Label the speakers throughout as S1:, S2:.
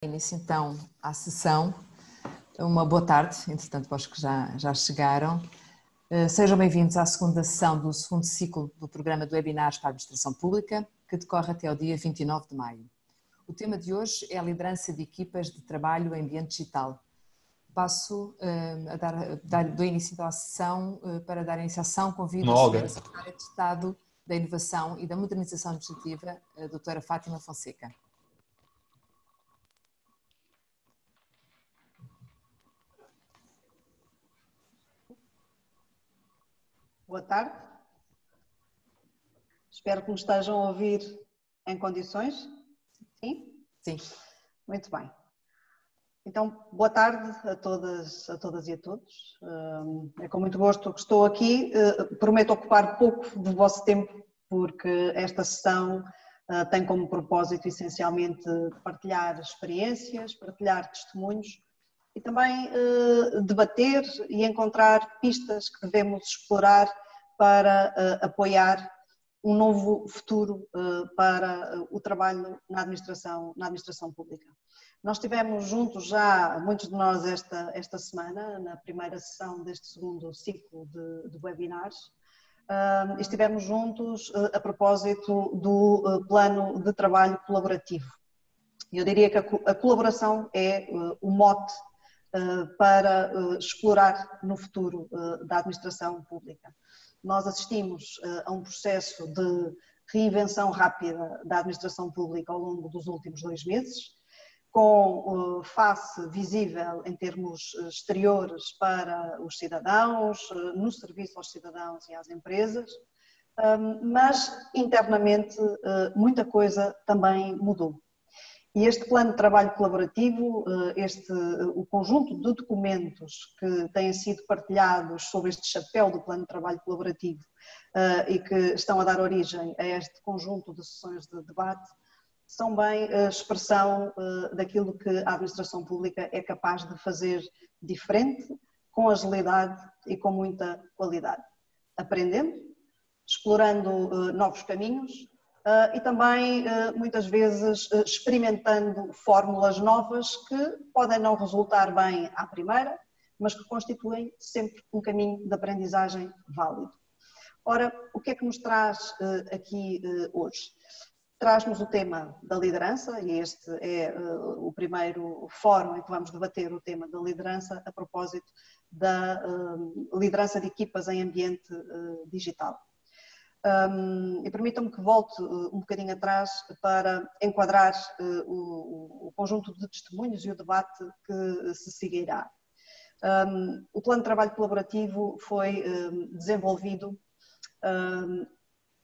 S1: Início então à sessão. Uma boa tarde, entretanto, para os que já chegaram. Sejam bem-vindos à segunda sessão do segundo ciclo do programa de webinars para a Administração Pública, que decorre até ao dia 29 de maio. O tema de hoje é a liderança de equipas de trabalho em ambiente digital. Passo dou início então à sessão. Para dar iniciação, convido a Sra. Secretária de Estado da Inovação e da Modernização Administrativa, a doutora Fátima Fonseca.
S2: Boa tarde. Espero que me estejam a ouvir em condições. Sim?
S1: Sim.
S2: Muito bem. Então, boa tarde a todas e a todos. É com muito gosto que estou aqui. Prometo ocupar pouco do vosso tempo, porque esta sessão tem como propósito essencialmente partilhar experiências, partilhar testemunhos e também debater e encontrar pistas que devemos explorar para apoiar um novo futuro para o trabalho na administração pública. Nós estivemos juntos já, muitos de nós, esta semana, na primeira sessão deste segundo ciclo de webinars. Estivemos juntos a propósito do plano de trabalho colaborativo. Eu diria que a colaboração é o mote para explorar no futuro da administração pública. Nós assistimos a um processo de reinvenção rápida da administração pública ao longo dos últimos 2 meses, com face visível em termos exteriores para os cidadãos, no serviço aos cidadãos e às empresas, mas internamente muita coisa também mudou. E este plano de trabalho colaborativo, o conjunto de documentos que têm sido partilhados sobre este chapéu do plano de trabalho colaborativo e que estão a dar origem a este conjunto de sessões de debate, são bem a expressão daquilo que a administração pública é capaz de fazer diferente, com agilidade e com muita qualidade. Aprendendo, explorando novos caminhos, e também, muitas vezes, experimentando fórmulas novas que podem não resultar bem à primeira, mas que constituem sempre um caminho de aprendizagem válido. Ora, o que é que nos traz aqui hoje? Traz-nos o tema da liderança, e este é o primeiro fórum em que vamos debater o tema da liderança a propósito da liderança de equipas em ambiente digital. E permitam-me que volte um bocadinho atrás para enquadrar o conjunto de testemunhos e o debate que se seguirá. O plano de trabalho colaborativo foi desenvolvido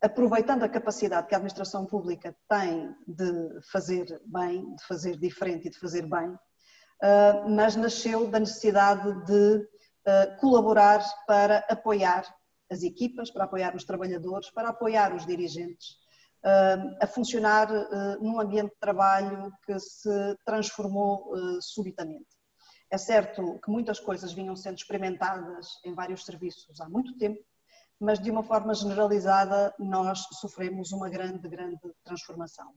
S2: aproveitando a capacidade que a administração pública tem de fazer bem, de fazer diferente e de fazer bem, mas nasceu da necessidade de colaborar para apoiar as equipas, para apoiar os trabalhadores, para apoiar os dirigentes, a funcionar num ambiente de trabalho que se transformou subitamente. É certo que muitas coisas vinham sendo experimentadas em vários serviços há muito tempo, mas de uma forma generalizada nós sofremos uma grande transformação.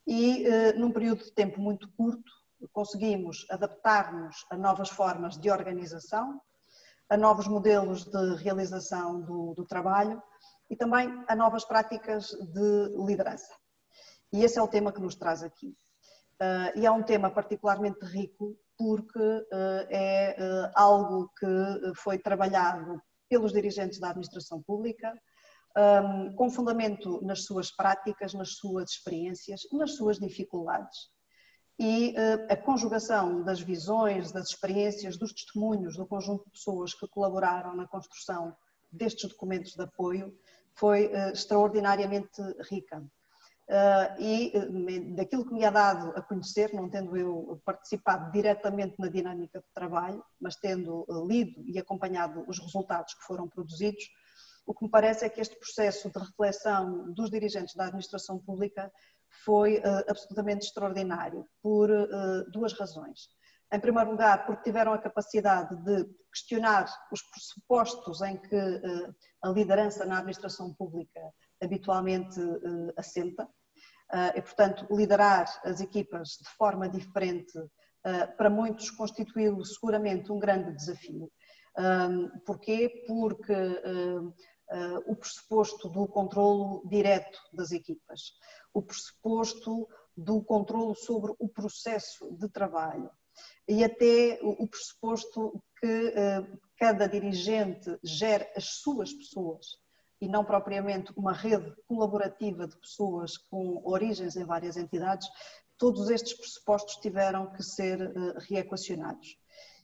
S2: E num período de tempo muito curto conseguimos adaptar-nos a novas formas de organização, a novos modelos de realização do trabalho e também a novas práticas de liderança. E esse é o tema que nos traz aqui. E é um tema particularmente rico porque é algo que foi trabalhado pelos dirigentes da administração pública, com fundamento nas suas práticas, nas suas experiências, nas suas dificuldades. E a conjugação das visões, das experiências, dos testemunhos do conjunto de pessoas que colaboraram na construção destes documentos de apoio foi extraordinariamente rica. E daquilo que me é dado a conhecer, não tendo eu participado diretamente na dinâmica de trabalho, mas tendo lido e acompanhado os resultados que foram produzidos, o que me parece é que este processo de reflexão dos dirigentes da administração pública foi absolutamente extraordinário, por 2 razões. Em primeiro lugar, porque tiveram a capacidade de questionar os pressupostos em que a liderança na administração pública habitualmente assenta, E, portanto, liderar as equipas de forma diferente, para muitos constituiu seguramente um grande desafio. Porquê? Porque o pressuposto do controlo direto das equipas, o pressuposto do controlo sobre o processo de trabalho e até o pressuposto que cada dirigente gere as suas pessoas e não propriamente uma rede colaborativa de pessoas com origens em várias entidades, todos estes pressupostos tiveram que ser reequacionados.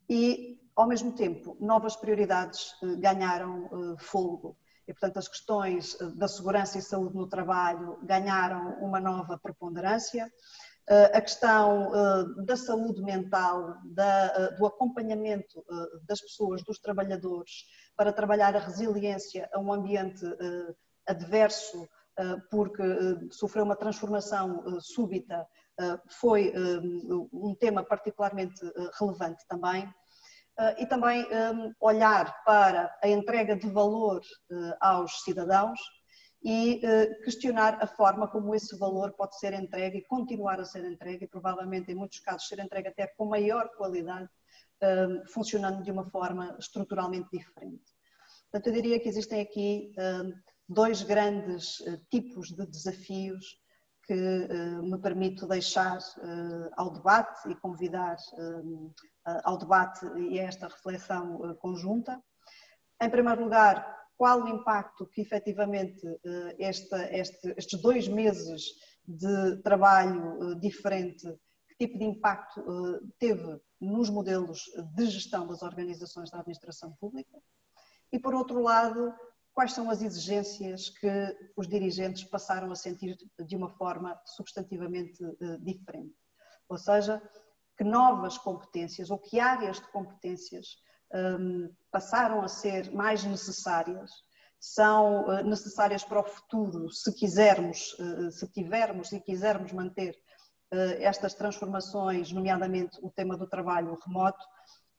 S2: E, ao mesmo tempo, novas prioridades ganharam fôlego. E, portanto, as questões da segurança e saúde no trabalho ganharam uma nova preponderância. A questão da saúde mental, do acompanhamento das pessoas, dos trabalhadores, para trabalhar a resiliência a um ambiente adverso, porque sofreu uma transformação súbita, foi um tema particularmente relevante também. E também olhar para a entrega de valor aos cidadãos e questionar a forma como esse valor pode ser entregue e continuar a ser entregue e provavelmente em muitos casos ser entregue até com maior qualidade, funcionando de uma forma estruturalmente diferente. Portanto, eu diria que existem aqui dois grandes tipos de desafios que me permito deixar ao debate e convidar ao debate e a esta reflexão conjunta. Em primeiro lugar, qual o impacto que efetivamente estes 2 meses de trabalho diferente, que tipo de impacto teve nos modelos de gestão das organizações da administração pública? E, por outro lado, quais são as exigências que os dirigentes passaram a sentir de uma forma substantivamente diferente? Ou seja, que novas competências ou que áreas de competências passaram a ser mais necessárias, são necessárias para o futuro, se tivermos e quisermos manter estas transformações, nomeadamente o tema do trabalho remoto,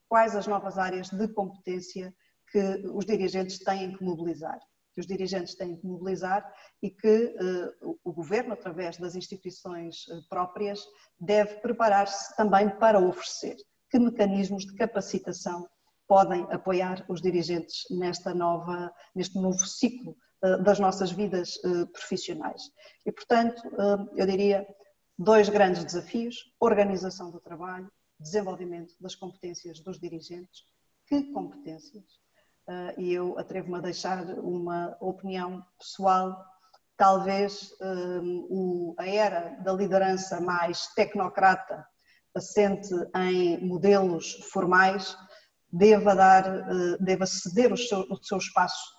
S2: quais as novas áreas de competência que os dirigentes têm que mobilizar. Que os dirigentes têm que mobilizar e que o governo, através das instituições próprias, deve preparar-se também para oferecer. Que mecanismos de capacitação podem apoiar os dirigentes neste novo ciclo das nossas vidas profissionais? E, portanto, eu diria 2 grandes desafios: organização do trabalho, desenvolvimento das competências dos dirigentes. Que competências? E eu atrevo-me a deixar uma opinião pessoal, talvez a era da liderança mais tecnocrata, assente em modelos formais, deva ceder o seu espaço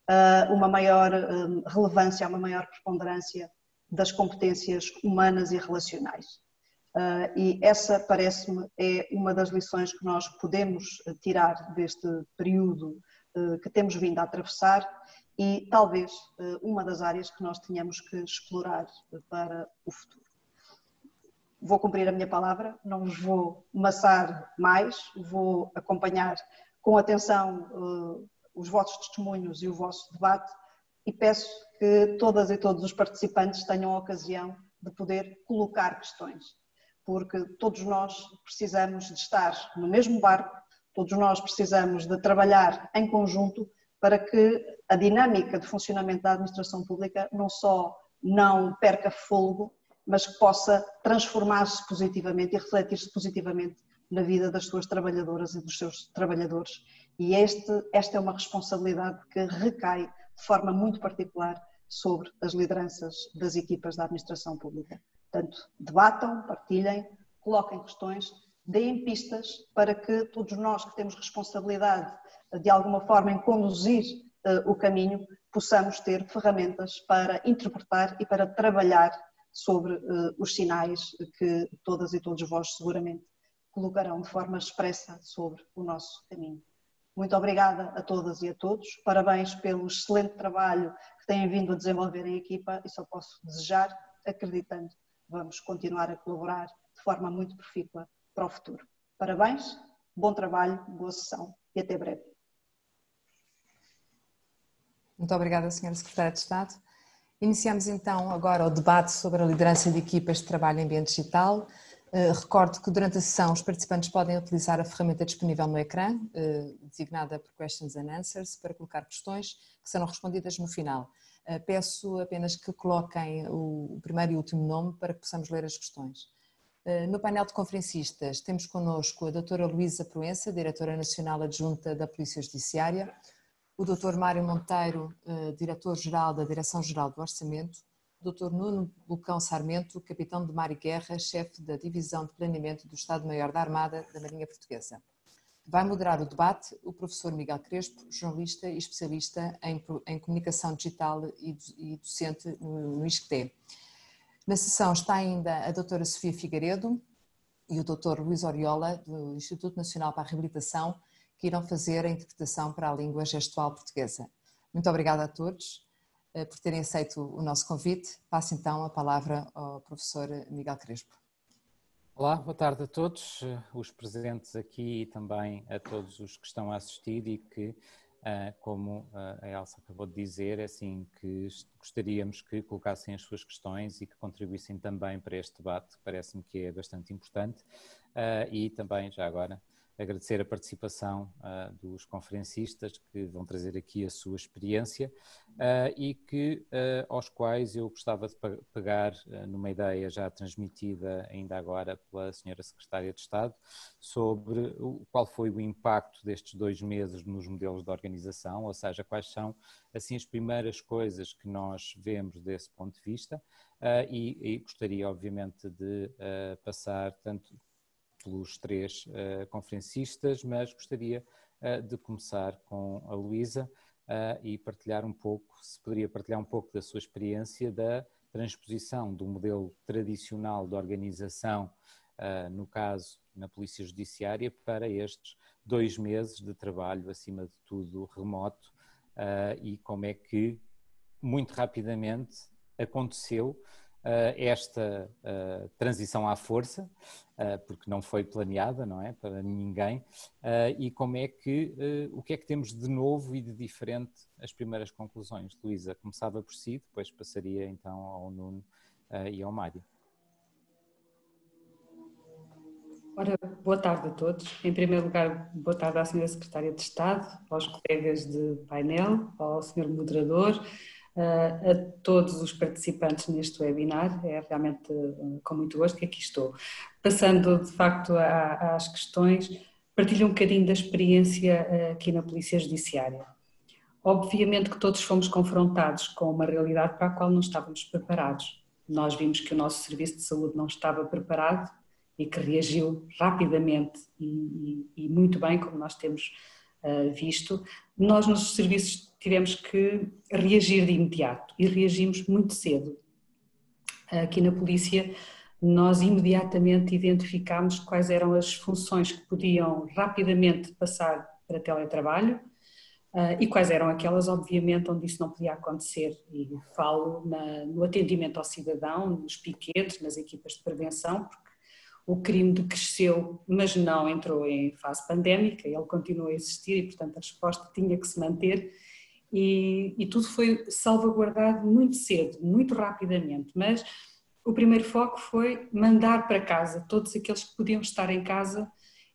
S2: a uma maior relevância, a uma maior preponderância das competências humanas e relacionais. E essa, parece-me, é uma das lições que nós podemos tirar deste período que temos vindo a atravessar e talvez uma das áreas que nós tenhamos que explorar para o futuro. Vou cumprir a minha palavra, não vos vou maçar mais, vou acompanhar com atenção os vossos testemunhos e o vosso debate e peço que todas e todos os participantes tenham a ocasião de poder colocar questões, porque todos nós precisamos de estar no mesmo barco, todos nós precisamos de trabalhar em conjunto para que a dinâmica de funcionamento da administração pública não só não perca fôlego, mas que possa transformar-se positivamente e refletir-se positivamente na vida das suas trabalhadoras e dos seus trabalhadores. E esta é uma responsabilidade que recai de forma muito particular sobre as lideranças das equipas da administração pública. Portanto, debatam, partilhem, coloquem questões, deem pistas para que todos nós que temos responsabilidade de alguma forma em conduzir o caminho, possamos ter ferramentas para interpretar e para trabalhar sobre os sinais que todas e todos vós seguramente colocarão de forma expressa sobre o nosso caminho. Muito obrigada a todas e a todos, parabéns pelo excelente trabalho que têm vindo a desenvolver em equipa e só posso desejar, acreditando, vamos continuar a colaborar de forma muito profícua para o futuro. Parabéns, bom trabalho, boa sessão e até breve.
S1: Muito obrigada, Sra. Secretária de Estado. Iniciamos então agora o debate sobre a liderança de equipas de trabalho em ambiente digital. Recordo que durante a sessão os participantes podem utilizar a ferramenta disponível no ecrã, designada por Questions and Answers, para colocar questões que serão respondidas no final. Peço apenas que coloquem o primeiro e último nome para que possamos ler as questões. No painel de conferencistas temos connosco a doutora Luísa Proença, Diretora Nacional Adjunta da Polícia Judiciária, o Dr. Mário Monteiro, Diretor-Geral da Direção-Geral do Orçamento, o Dr. Nuno Bulcão Sarmento, Capitão de Mar e Guerra, Chefe da Divisão de Planeamento do Estado-Maior da Armada da Marinha Portuguesa. Vai moderar o debate o professor Miguel Crespo, jornalista e especialista em comunicação digital e docente no ISCTE. Na sessão está ainda a doutora Sofia Figueiredo e o Dr. Luís Oriola, do Instituto Nacional para a Reabilitação, que irão fazer a interpretação para a língua gestual portuguesa. Muito obrigada a todos por terem aceito o nosso convite. Passo então a palavra ao professor Miguel Crespo.
S3: Olá, boa tarde a todos os presentes aqui e também a todos os que estão a assistir e que, como a Elsa acabou de dizer, é assim que gostaríamos que colocassem as suas questões e que contribuíssem também para este debate, que parece-me que é bastante importante, e também, já agora, agradecer a participação dos conferencistas que vão trazer aqui a sua experiência e que, aos quais eu gostava de pegar numa ideia já transmitida ainda agora pela Sra. Secretária de Estado sobre qual foi o impacto destes 2 meses nos modelos de organização, ou seja, quais são assim as primeiras coisas que nós vemos desse ponto de vista e gostaria obviamente de passar tanto pelos 3 conferencistas, mas gostaria de começar com a Luísa e partilhar um pouco, se poderia partilhar um pouco da sua experiência da transposição do modelo tradicional de organização, no caso na Polícia Judiciária, para estes 2 meses de trabalho, acima de tudo remoto, e como é que, muito rapidamente, aconteceu esta transição à força, porque não foi planeada, não é, para ninguém, e como é que, o que é que temos de novo e de diferente, as primeiras conclusões. Luísa, começava por si, depois passaria então ao Nuno e ao Mário.
S4: Ora, boa tarde a todos. Em primeiro lugar, boa tarde à Sra. Secretária de Estado, aos colegas de painel, ao Sr. Moderador, a todos os participantes neste webinar. É realmente com muito gosto que aqui estou. Passando de facto às questões, partilho um bocadinho da experiência aqui na Polícia Judiciária. Obviamente que todos fomos confrontados com uma realidade para a qual não estávamos preparados. Nós vimos que o nosso serviço de saúde não estava preparado e que reagiu rapidamente e muito bem, como nós temos visto. Nós nos serviços tivemos que reagir de imediato e reagimos muito cedo. Aqui na polícia nós imediatamente identificámos quais eram as funções que podiam rapidamente passar para teletrabalho e quais eram aquelas, obviamente, onde isso não podia acontecer. E falo no atendimento ao cidadão, nos piquetes, nas equipas de prevenção, porque o crime decresceu, mas não entrou em fase pandémica, ele continua a existir e, portanto, a resposta tinha que se manter e tudo foi salvaguardado muito cedo, muito rapidamente, mas o primeiro foco foi mandar para casa todos aqueles que podiam estar em casa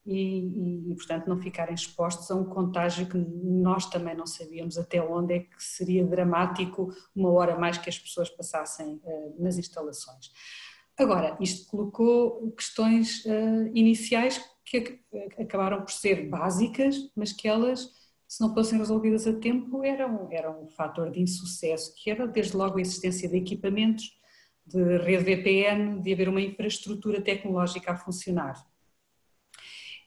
S4: e portanto, não ficarem expostos a um contágio que nós também não sabíamos até onde é que seria dramático uma hora mais que as pessoas passassem nas instalações. Agora, isto colocou questões iniciais que acabaram por ser básicas, mas que elas, se não fossem resolvidas a tempo, eram um fator de insucesso, que era desde logo a existência de equipamentos, de rede VPN, de haver uma infraestrutura tecnológica a funcionar.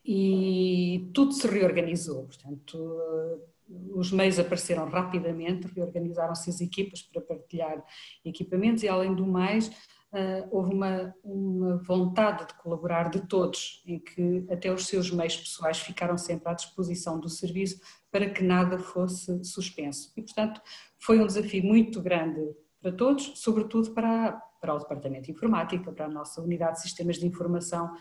S4: E tudo se reorganizou, portanto, os meios apareceram rapidamente, reorganizaram-se as equipas para partilhar equipamentos e, além do mais, houve uma vontade de colaborar de todos, em que até os seus meios pessoais ficaram sempre à disposição do serviço para que nada fosse suspenso. E, portanto, foi um desafio muito grande para todos, sobretudo para o Departamento de Informática, para a nossa Unidade de Sistemas de Informação,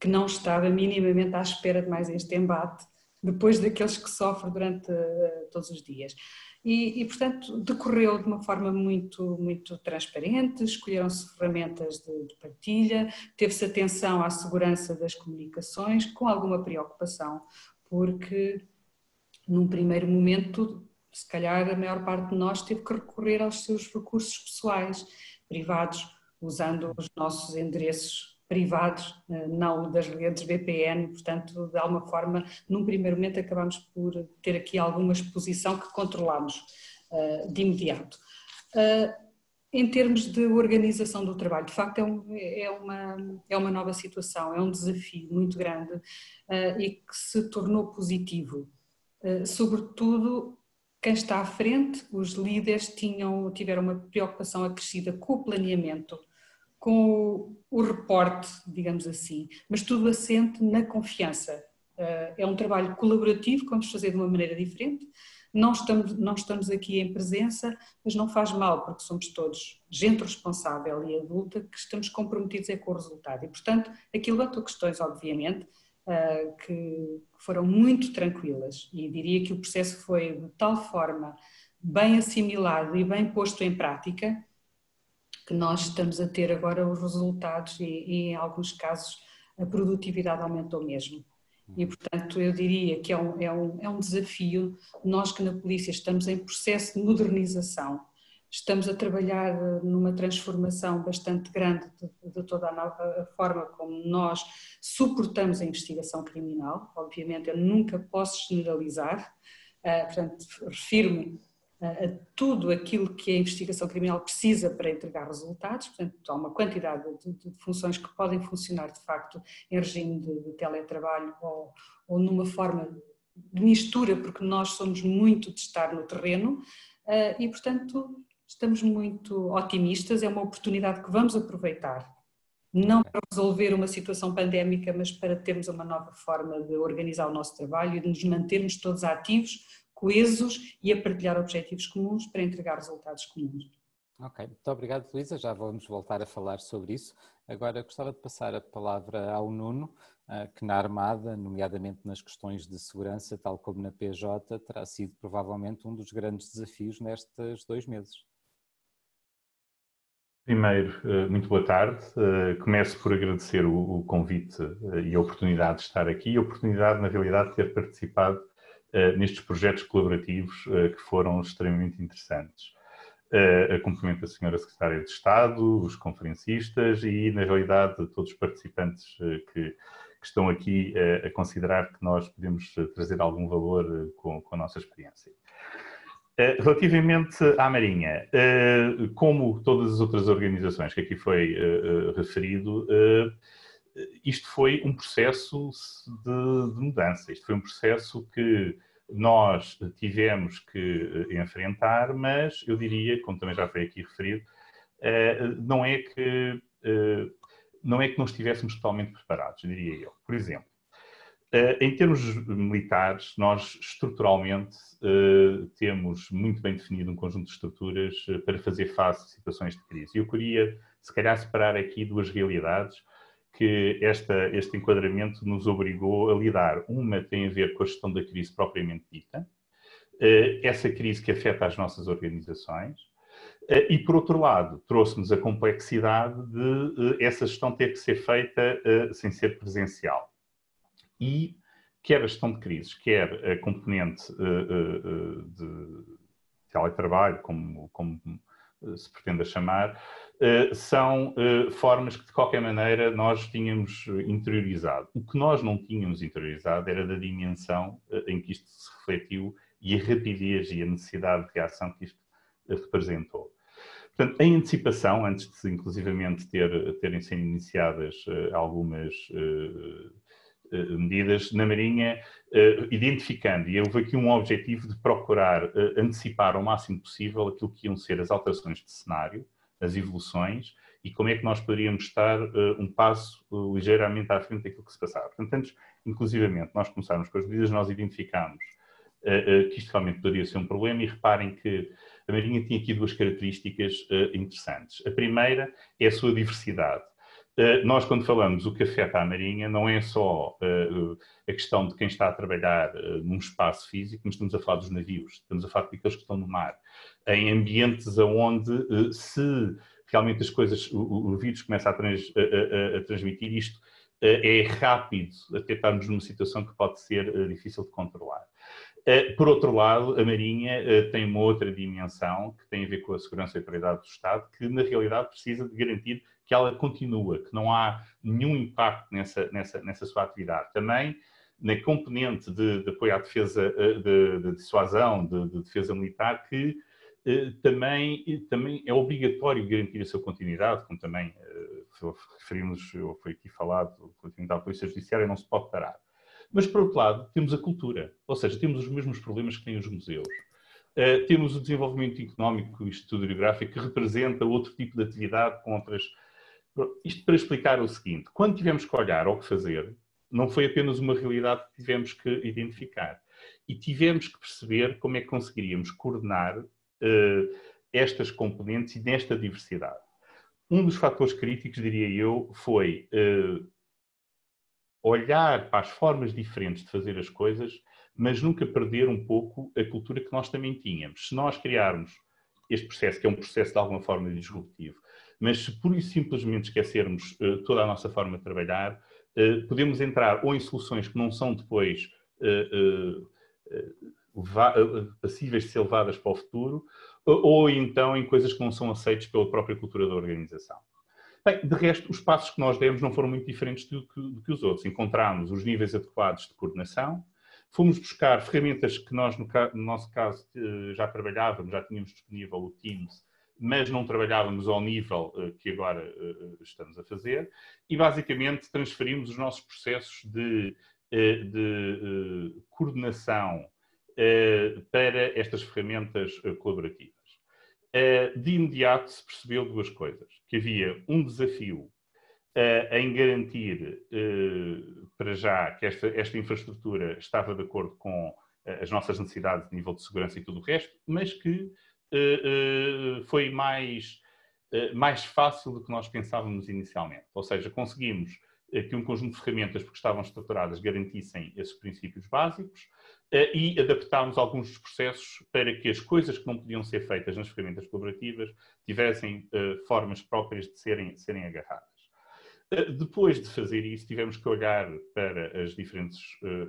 S4: que não estava minimamente à espera de mais este embate, depois daqueles que sofre durante todos os dias. portanto, decorreu de uma forma muito transparente, escolheram-se ferramentas de partilha, teve-se atenção à segurança das comunicações, com alguma preocupação, porque num primeiro momento, se calhar a maior parte de nós teve que recorrer aos seus recursos pessoais, privados, usando os nossos endereços privados, não das redes VPN, portanto, de alguma forma, num primeiro momento acabamos por ter aqui alguma exposição que controlamos de imediato. Em termos de organização do trabalho, de facto é uma nova situação, é um desafio muito grande e que se tornou positivo. Sobretudo, quem está à frente, os líderes tiveram uma preocupação acrescida com o planeamento, com o reporte, digamos assim, mas tudo assente na confiança. É um trabalho colaborativo que vamos fazer de uma maneira diferente. Não estamos aqui em presença, mas não faz mal, porque somos todos gente responsável e adulta que estamos comprometidos com o resultado. E, portanto, aqui levantou questões, obviamente, que foram muito tranquilas, e diria que o processo foi de tal forma bem assimilado e bem posto em prática que nós estamos a ter agora os resultados e em alguns casos a produtividade aumentou mesmo. E, portanto, eu diria que é um desafio. Nós que na polícia estamos em processo de modernização, estamos a trabalhar numa transformação bastante grande de toda a forma como nós suportamos a investigação criminal. Obviamente eu nunca posso generalizar, portanto refiro-me a tudo aquilo que a investigação criminal precisa para entregar resultados, portanto há uma quantidade de funções que podem funcionar de facto em regime de teletrabalho ou numa forma de mistura, porque nós somos muito de estar no terreno e portanto estamos muito otimistas, é uma oportunidade que vamos aproveitar, não para resolver uma situação pandémica, mas para termos uma nova forma de organizar o nosso trabalho e de nos mantermos todos ativos, coesos e a partilhar objetivos comuns para entregar resultados comuns.
S3: Ok, muito obrigado, Luísa. Já vamos voltar a falar sobre isso. Agora gostava de passar a palavra ao Nuno, que na Armada, nomeadamente nas questões de segurança, tal como na PJ, terá sido provavelmente um dos grandes desafios nestes 2 meses.
S5: Primeiro, muito boa tarde. Começo por agradecer o convite e a oportunidade de estar aqui, a oportunidade, na realidade, de ter participado nestes projetos colaborativos que foram extremamente interessantes. A cumprimento da Senhora Secretária de Estado, os conferencistas e, na realidade, todos os participantes que estão aqui a considerar que nós podemos trazer algum valor com a nossa experiência. Relativamente à Marinha, como todas as outras organizações que aqui foi referido, isto foi um processo de mudança, isto foi um processo que nós tivemos que enfrentar, mas eu diria, como também já foi aqui referido, não é que não estivéssemos totalmente preparados, diria eu. Por exemplo, em termos militares, nós estruturalmente temos muito bem definido um conjunto de estruturas para fazer face a situações de crise. E eu queria, se calhar, separar aqui 2 realidades que este enquadramento nos obrigou a lidar. Uma tem a ver com a gestão da crise propriamente dita, essa crise que afeta as nossas organizações, e, por outro lado, trouxe-nos a complexidade de essa gestão ter que ser feita sem ser presencial. E quer a gestão de crises, quer a componente de teletrabalho, como se pretenda chamar, são formas que, de qualquer maneira, nós tínhamos interiorizado. O que nós não tínhamos interiorizado era da dimensão em que isto se refletiu e a rapidez e a necessidade de reação que isto representou. Portanto, em antecipação, antes de inclusivamente terem sido iniciadas algumas medidas na Marinha, identificando, e houve aqui um objetivo de procurar antecipar ao máximo possível aquilo que iam ser as alterações de cenário, as evoluções, e como é que nós poderíamos estar um passo ligeiramente à frente daquilo que se passava. Portanto, antes, inclusivamente, nós começarmos com as medidas, nós identificámos que isto realmente poderia ser um problema, e reparem que a Marinha tinha aqui 2 características interessantes. A primeira é a sua diversidade. Nós, quando falamos o que afeta a Marinha, não é só a questão de quem está a trabalhar num espaço físico, mas estamos a falar dos navios, estamos a falar daqueles que estão no mar, em ambientes onde, se realmente as coisas, o vírus começa a transmitir isto, é rápido até estarmos numa situação que pode ser difícil de controlar. Por outro lado, a Marinha tem uma outra dimensão que tem a ver com a segurança e a integridade do Estado, que na realidade precisa de garantir que ela continua, que não há nenhum impacto nessa sua atividade. Também na componente de apoio à defesa, de dissuasão, de defesa militar, que também é obrigatório garantir a sua continuidade, como também referimos, ou foi aqui falado, a continuidade da Polícia Judiciária não se pode parar. Mas, por outro lado, temos a cultura, ou seja, temos os mesmos problemas que têm os museus. Temos o desenvolvimento económico e historiográfico que representa outro tipo de atividade com outras... Isto para explicar o seguinte, quando tivemos que olhar ao que fazer, não foi apenas uma realidade que tivemos que identificar. E tivemos que perceber como é que conseguiríamos coordenar estas componentes e nesta diversidade. Um dos fatores críticos, diria eu, foi olhar para as formas diferentes de fazer as coisas, mas nunca perder um pouco a cultura que nós também tínhamos. Se nós criarmos este processo, que é um processo de alguma forma disruptivo, mas se pura e simplesmente esquecermos toda a nossa forma de trabalhar, podemos entrar ou em soluções que não são depois passíveis de ser levadas para o futuro, ou então em coisas que não são aceitas pela própria cultura da organização. Bem, de resto, os passos que nós demos não foram muito diferentes do que os outros. Encontramos os níveis adequados de coordenação, fomos buscar ferramentas que nós, no nosso caso, já trabalhávamos, já tínhamos disponível o Teams, mas não trabalhávamos ao nível que agora estamos a fazer, e basicamente transferimos os nossos processos de coordenação para estas ferramentas colaborativas. De imediato se percebeu duas coisas, que havia um desafio em garantir, para já, que esta infraestrutura estava de acordo com as nossas necessidades de nível de segurança e tudo o resto, mas que foi mais fácil do que nós pensávamos inicialmente. Ou seja, conseguimos que um conjunto de ferramentas, porque estavam estruturadas, garantissem esses princípios básicos e adaptámos alguns dos processos para que as coisas que não podiam ser feitas nas ferramentas colaborativas tivessem formas próprias de serem agarradas. Depois de fazer isso, tivemos que olhar para as diferentes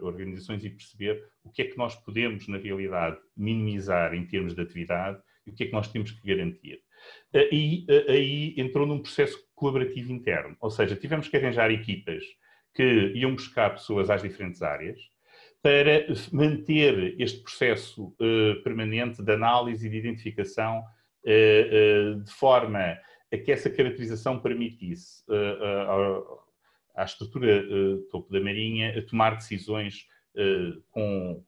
S5: organizações e perceber o que é que nós podemos, na realidade, minimizar em termos de atividade e o que é que nós temos que garantir. E aí entrou num processo colaborativo interno, ou seja, tivemos que arranjar equipas que iam buscar pessoas às diferentes áreas para manter este processo permanente de análise e de identificação de forma a que essa caracterização permitisse à estrutura topo da Marinha a tomar decisões com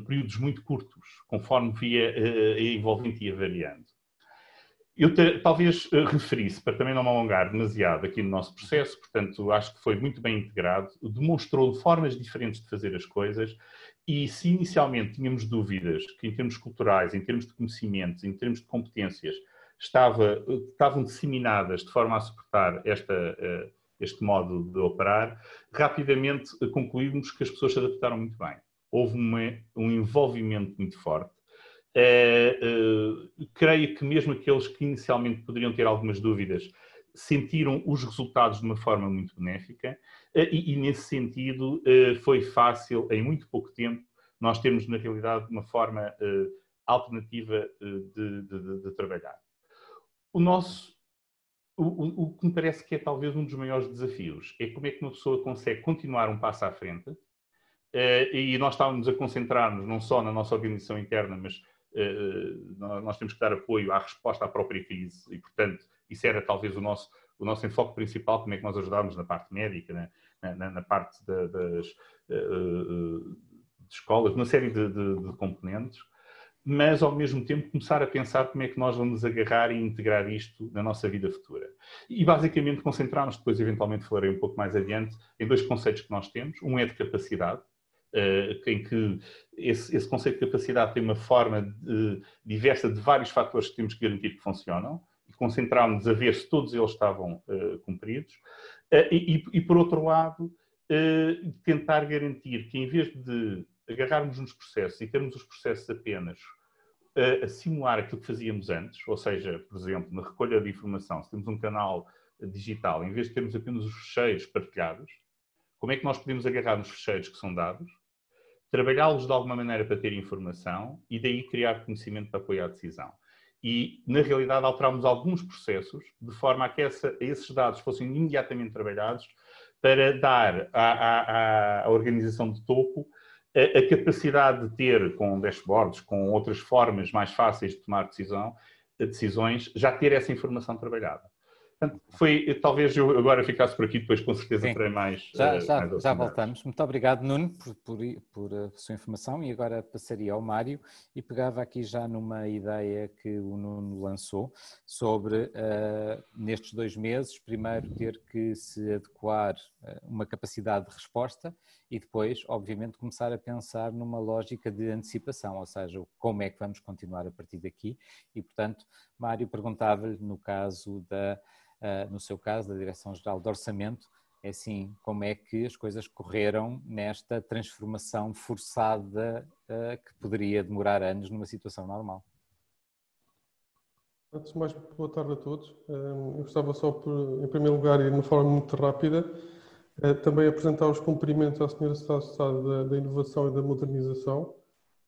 S5: períodos muito curtos, conforme via envolvente e variando. Eu talvez referisse, para também não me alongar demasiado aqui no nosso processo, portanto, acho que foi muito bem integrado, demonstrou formas diferentes de fazer as coisas e se inicialmente tínhamos dúvidas que em termos culturais, em termos de conhecimentos, em termos de competências, estavam disseminadas de forma a suportar este modo de operar, rapidamente concluímos que as pessoas se adaptaram muito bem. Houve um envolvimento muito forte. Creio que mesmo aqueles que inicialmente poderiam ter algumas dúvidas sentiram os resultados de uma forma muito benéfica e nesse sentido foi fácil, em muito pouco tempo, nós termos na realidade uma forma alternativa de trabalhar. O que me parece que é talvez um dos maiores desafios é como é que uma pessoa consegue continuar um passo à frente e nós estávamos a concentrar-nos não só na nossa organização interna, mas nós temos que dar apoio à resposta à própria crise e, portanto, isso era talvez o nosso enfoque principal, como é que nós ajudávamos na parte médica, na parte das escolas, uma série de componentes, mas ao mesmo tempo começar a pensar como é que nós vamos agarrar e integrar isto na nossa vida futura. E basicamente concentrar-nos, depois eventualmente falarei um pouco mais adiante, em dois conceitos que nós temos. Um é de capacidade, em que esse conceito de capacidade tem uma forma diversa de vários fatores que temos que garantir que funcionam, e concentrámos-nos a ver se todos eles estavam cumpridos. E por outro lado, tentar garantir que, em vez de agarrarmos nos processos e termos os processos apenas a simular aquilo que fazíamos antes, ou seja, por exemplo, na recolha de informação, se temos um canal digital, em vez de termos apenas os fecheiros partilhados, como é que nós podemos agarrar nos fecheiros que são dados, trabalhá-los de alguma maneira para ter informação e daí criar conhecimento para apoiar a decisão. E, na realidade, alterámos alguns processos de forma a que esses dados fossem imediatamente trabalhados para dar à organização de topo a capacidade de ter, com dashboards, com outras formas mais fáceis de tomar decisões, já ter essa informação trabalhada. Portanto, talvez eu agora ficasse por aqui, depois com certeza terei mais...
S3: Já voltamos. Muito obrigado, Nuno, por a sua informação, e agora passaria ao Mário e pegava aqui já numa ideia que o Nuno lançou sobre, nestes 2 meses, primeiro ter que se adequar uma capacidade de resposta e depois, obviamente, começar a pensar numa lógica de antecipação, ou seja, como é que vamos continuar a partir daqui. E, portanto, Mário, perguntava-lhe, no seu caso, da Direção-Geral de Orçamento, é assim, como é que as coisas correram nesta transformação forçada que poderia demorar anos numa situação normal?
S6: Antes de mais, boa tarde a todos. Eu gostava só, em primeiro lugar, e de uma forma muito rápida, também apresentar os cumprimentos à Sra. Secretária de Estado da Inovação e da Modernização,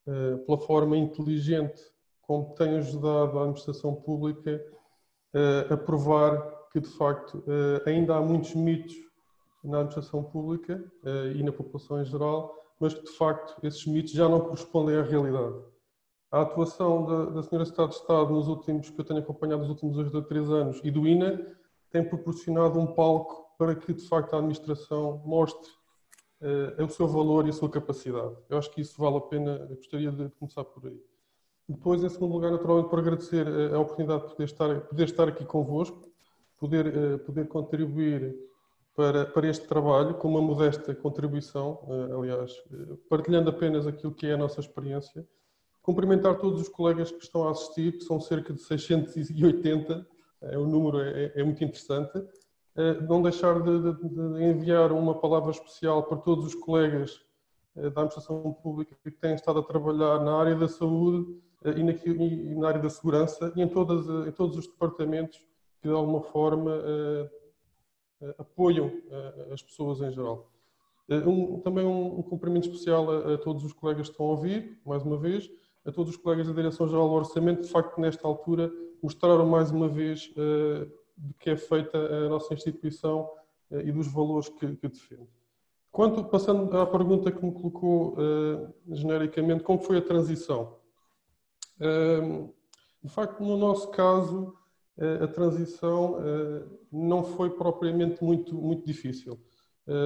S6: pela forma inteligente como tem ajudado a administração pública a provar que, de facto, ainda há muitos mitos na administração pública e na população em geral, mas que, de facto, esses mitos já não correspondem à realidade. A atuação da Sra. Secretária de Estado que eu tenho acompanhado nos últimos 2 ou 3 anos e do INA tem proporcionado um palco para que, de facto, a administração mostre o seu valor e a sua capacidade. Eu acho que isso vale a pena, eu gostaria de começar por aí. Depois, em segundo lugar, naturalmente, por agradecer a oportunidade de poder estar aqui convosco, poder contribuir para este trabalho com uma modesta contribuição, aliás, partilhando apenas aquilo que é a nossa experiência. Cumprimentar todos os colegas que estão a assistir, que são cerca de 680, o número é muito interessante. Não deixar de enviar uma palavra especial para todos os colegas da administração pública que têm estado a trabalhar na área da saúde e na área da segurança e em todos os departamentos que de alguma forma apoiam as pessoas em geral. Também um cumprimento especial a todos os colegas que estão a ouvir, mais uma vez, a todos os colegas da Direção-Geral do Orçamento, de facto, nesta altura, mostraram mais uma vez de que é feita a nossa instituição e dos valores que defende. Passando à pergunta que me colocou genericamente, como foi a transição? De facto, no nosso caso, a transição não foi propriamente muito difícil.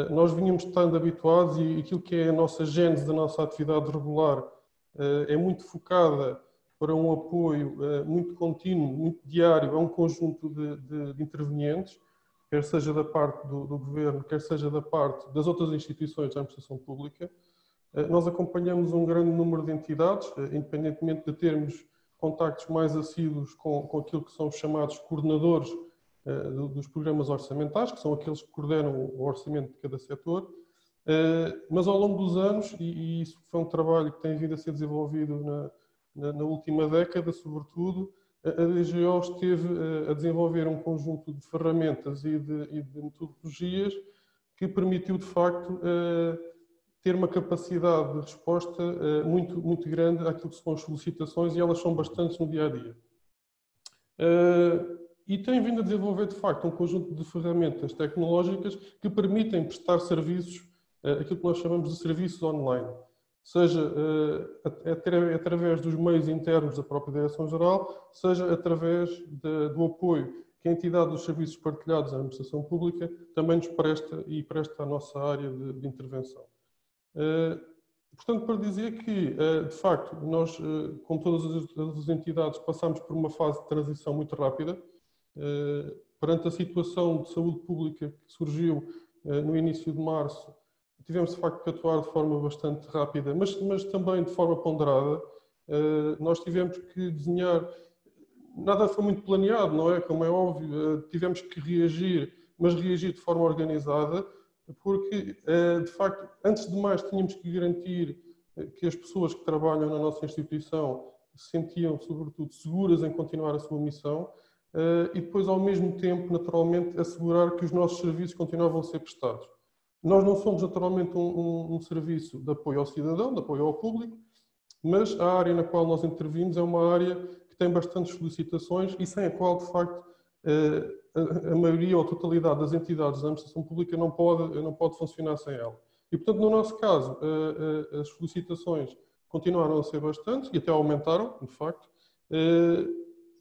S6: Nós vínhamos estando habituados e aquilo que é a nossa gênese da nossa atividade regular é muito focada para um apoio muito contínuo, muito diário a um conjunto de intervenientes, quer seja da parte do Governo, quer seja da parte das outras instituições da administração pública. Nós acompanhamos um grande número de entidades, independentemente de termos contactos mais assíduos com aquilo que são os chamados coordenadores dos programas orçamentais, que são aqueles que coordenam o orçamento de cada setor, mas ao longo dos anos, e isso foi um trabalho que tem vindo a ser desenvolvido na última década, sobretudo, a DGO esteve a desenvolver um conjunto de ferramentas e de metodologias que permitiu, de facto, ter uma capacidade de resposta muito grande àquilo que são as solicitações, e elas são bastantes no dia-a-dia. E tem vindo a desenvolver, de facto, um conjunto de ferramentas tecnológicas que permitem prestar serviços, aquilo que nós chamamos de serviços online, seja através dos meios internos da própria Direção-Geral, seja através do apoio que a entidade dos serviços partilhados à administração pública também nos presta e presta à nossa área de intervenção. Portanto, para dizer que, de facto, nós, como todas as entidades, passamos por uma fase de transição muito rápida, perante a situação de saúde pública que surgiu no início de março. Tivemos, de facto, que atuar de forma bastante rápida, mas também de forma ponderada. Nós tivemos que desenhar, nada foi muito planeado, não é? Como é óbvio, tivemos que reagir mas reagir de forma organizada, porque, de facto, antes de mais, tínhamos que garantir que as pessoas que trabalham na nossa instituição se sentiam, sobretudo, seguras em continuar a sua missão e depois, ao mesmo tempo, naturalmente, assegurar que os nossos serviços continuavam a ser prestados. Nós não somos, naturalmente, um serviço de apoio ao cidadão, de apoio ao público, mas a área na qual nós intervimos é uma área que tem bastantes solicitações e sem a qual, de facto, a maioria ou a totalidade das entidades da administração pública não pode funcionar sem ela. E, portanto, no nosso caso, as solicitações continuaram a ser bastantes e até aumentaram, de facto.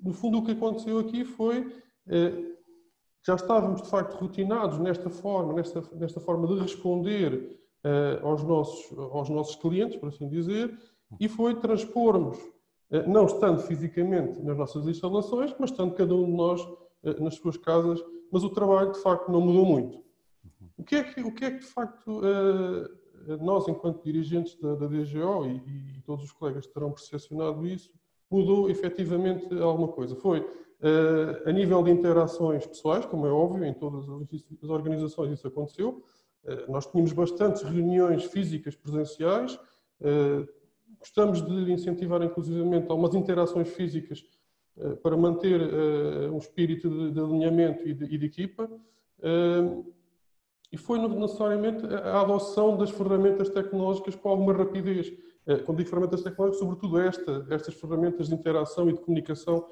S6: No fundo, o que aconteceu aqui foi já estávamos, de facto, rotinados nesta forma de responder aos nossos clientes, por assim dizer, e foi transpormos, não estando fisicamente nas nossas instalações, mas estando cada um de nós nas suas casas, mas o trabalho, de facto, não mudou muito. O que é que de facto, nós, enquanto dirigentes da DGO e todos os colegas terão percepcionado isso, mudou efetivamente alguma coisa? Foi a nível de interações pessoais, como é óbvio, em todas as organizações isso aconteceu. Nós tínhamos bastantes reuniões físicas presenciais, gostamos de incentivar inclusivamente algumas interações físicas para manter um espírito de alinhamento e de equipa. E foi necessariamente a adoção das ferramentas tecnológicas com alguma rapidez. Quando digo ferramentas tecnológicas, sobretudo estas ferramentas de interação e de comunicação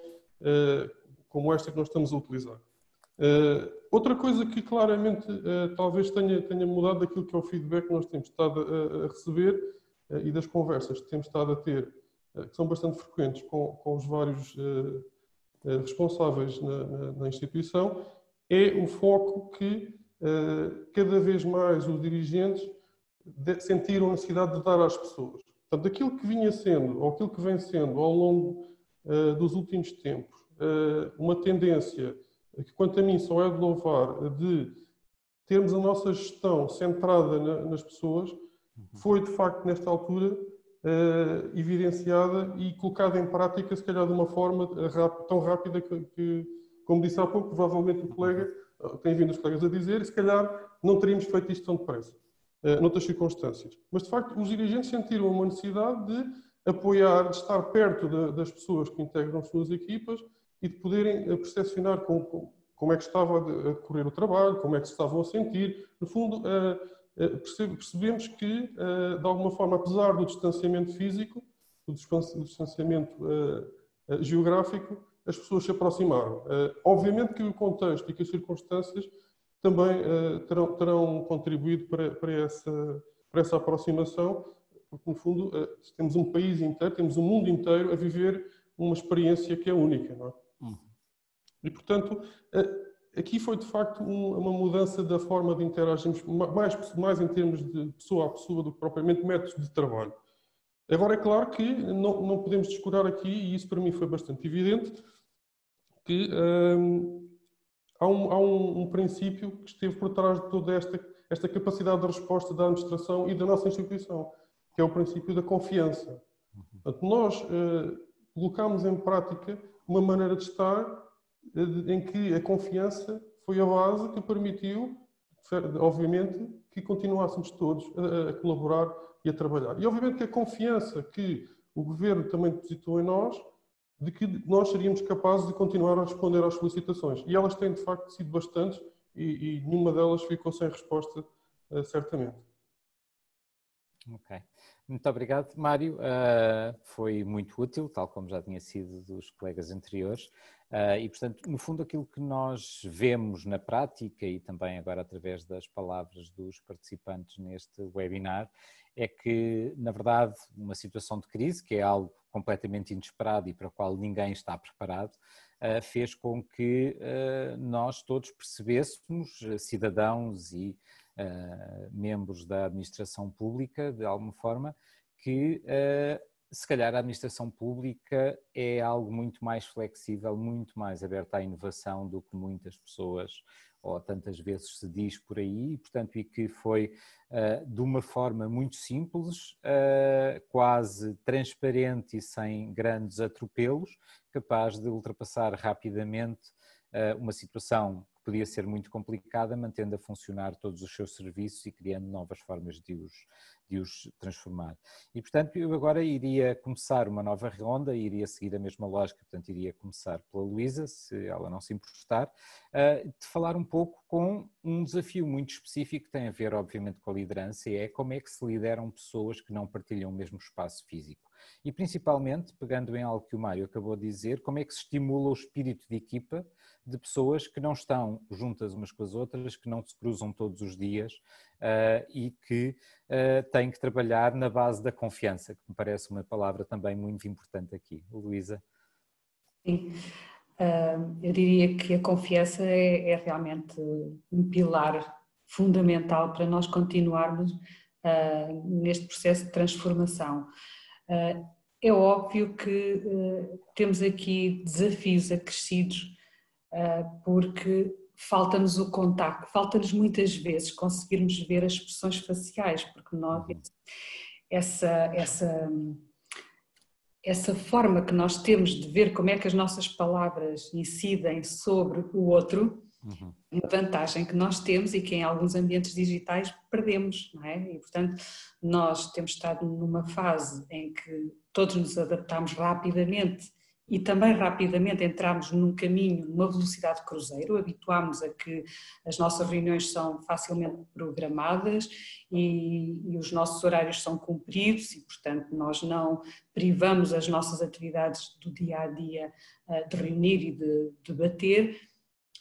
S6: como esta que nós estamos a utilizar. Outra coisa que claramente talvez tenha mudado daquilo que é o feedback que nós temos estado a receber e das conversas que temos estado a ter, que são bastante frequentes com os vários responsáveis na instituição, é o foco que cada vez mais os dirigentes sentiram a necessidade de dar às pessoas. Portanto, aquilo que vinha sendo, ou aquilo que vem sendo ao longo dos últimos tempos, uma tendência que, quanto a mim, só é de louvar, de termos a nossa gestão centrada nas pessoas, foi, de facto, nesta altura, evidenciada e colocada em prática, se calhar de uma forma tão rápida que, como disse há pouco, provavelmente o colega, tem vindo os colegas a dizer, se calhar não teríamos feito isto tão depressa, noutras circunstâncias. Mas, de facto, os dirigentes sentiram uma necessidade de apoiar, de estar perto das pessoas que integram as suas equipas e de poderem percepcionar como é que estava a decorrer o trabalho, como é que se estavam a sentir. No fundo, percebemos que, de alguma forma, apesar do distanciamento físico, do distanciamento geográfico, as pessoas se aproximaram. Obviamente que o contexto e que as circunstâncias também terão contribuído para essa aproximação, porque, no fundo, temos um país inteiro, temos um mundo inteiro a viver uma experiência que é única, não é? E, portanto, aqui foi, de facto, uma mudança da forma de interagirmos, mais em termos de pessoa a pessoa do que propriamente métodos de trabalho. Agora, é claro que não podemos descurar aqui, e isso para mim foi bastante evidente, que há um princípio que esteve por trás de toda esta capacidade de resposta da administração e da nossa instituição, que é o princípio da confiança. Portanto, nós colocámos em prática uma maneira de estar em que a confiança foi a base que permitiu, obviamente, que continuássemos todos a colaborar e a trabalhar. E, obviamente, que a confiança que o Governo também depositou em nós, de que nós seríamos capazes de continuar a responder às solicitações. E elas têm, de facto, sido bastantes e nenhuma delas ficou sem resposta, certamente.
S3: Ok. Muito obrigado, Mário. Foi muito útil, tal como já tinha sido dos colegas anteriores. E, portanto, no fundo, aquilo que nós vemos na prática e também agora através das palavras dos participantes neste webinar é que, na verdade, uma situação de crise, que é algo completamente inesperado e para o qual ninguém está preparado, fez com que nós todos percebêssemos, cidadãos e membros da administração pública, de alguma forma, que se calhar a administração pública é algo muito mais flexível, muito mais aberta à inovação do que muitas pessoas ou tantas vezes se diz por aí, e que foi de uma forma muito simples, quase transparente e sem grandes atropelos, capaz de ultrapassar rapidamente uma situação que podia ser muito complicada, mantendo a funcionar todos os seus serviços e criando novas formas de os transformar. E, portanto, eu agora iria começar uma nova ronda, iria seguir a mesma lógica, portanto, iria começar pela Luísa, se ela não se importar, de falar um pouco com um desafio muito específico que tem a ver, obviamente, com a liderança, e é como é que se lideram pessoas que não partilham o mesmo espaço físico. E, principalmente, pegando em algo que o Mário acabou de dizer, como é que se estimula o espírito de equipa de pessoas que não estão juntas umas com as outras, que não se cruzam todos os dias e que têm que trabalhar na base da confiança, que me parece uma palavra também muito importante aqui. Luísa?
S4: Sim, eu diria que a confiança é realmente um pilar fundamental para nós continuarmos neste processo de transformação. É óbvio que temos aqui desafios acrescidos porque falta-nos o contacto, falta-nos muitas vezes conseguirmos ver as expressões faciais, porque nós, essa forma que nós temos de ver como é que as nossas palavras incidem sobre o outro, uma vantagem que nós temos e que em alguns ambientes digitais perdemos, não é? E, portanto, nós temos estado numa fase em que todos nos adaptamos rapidamente e também rapidamente entramos num caminho, numa velocidade de cruzeiro, habituámos a que as nossas reuniões são facilmente programadas e os nossos horários são cumpridos e, portanto, nós não privamos as nossas atividades do dia-a-dia de reunir e de debater,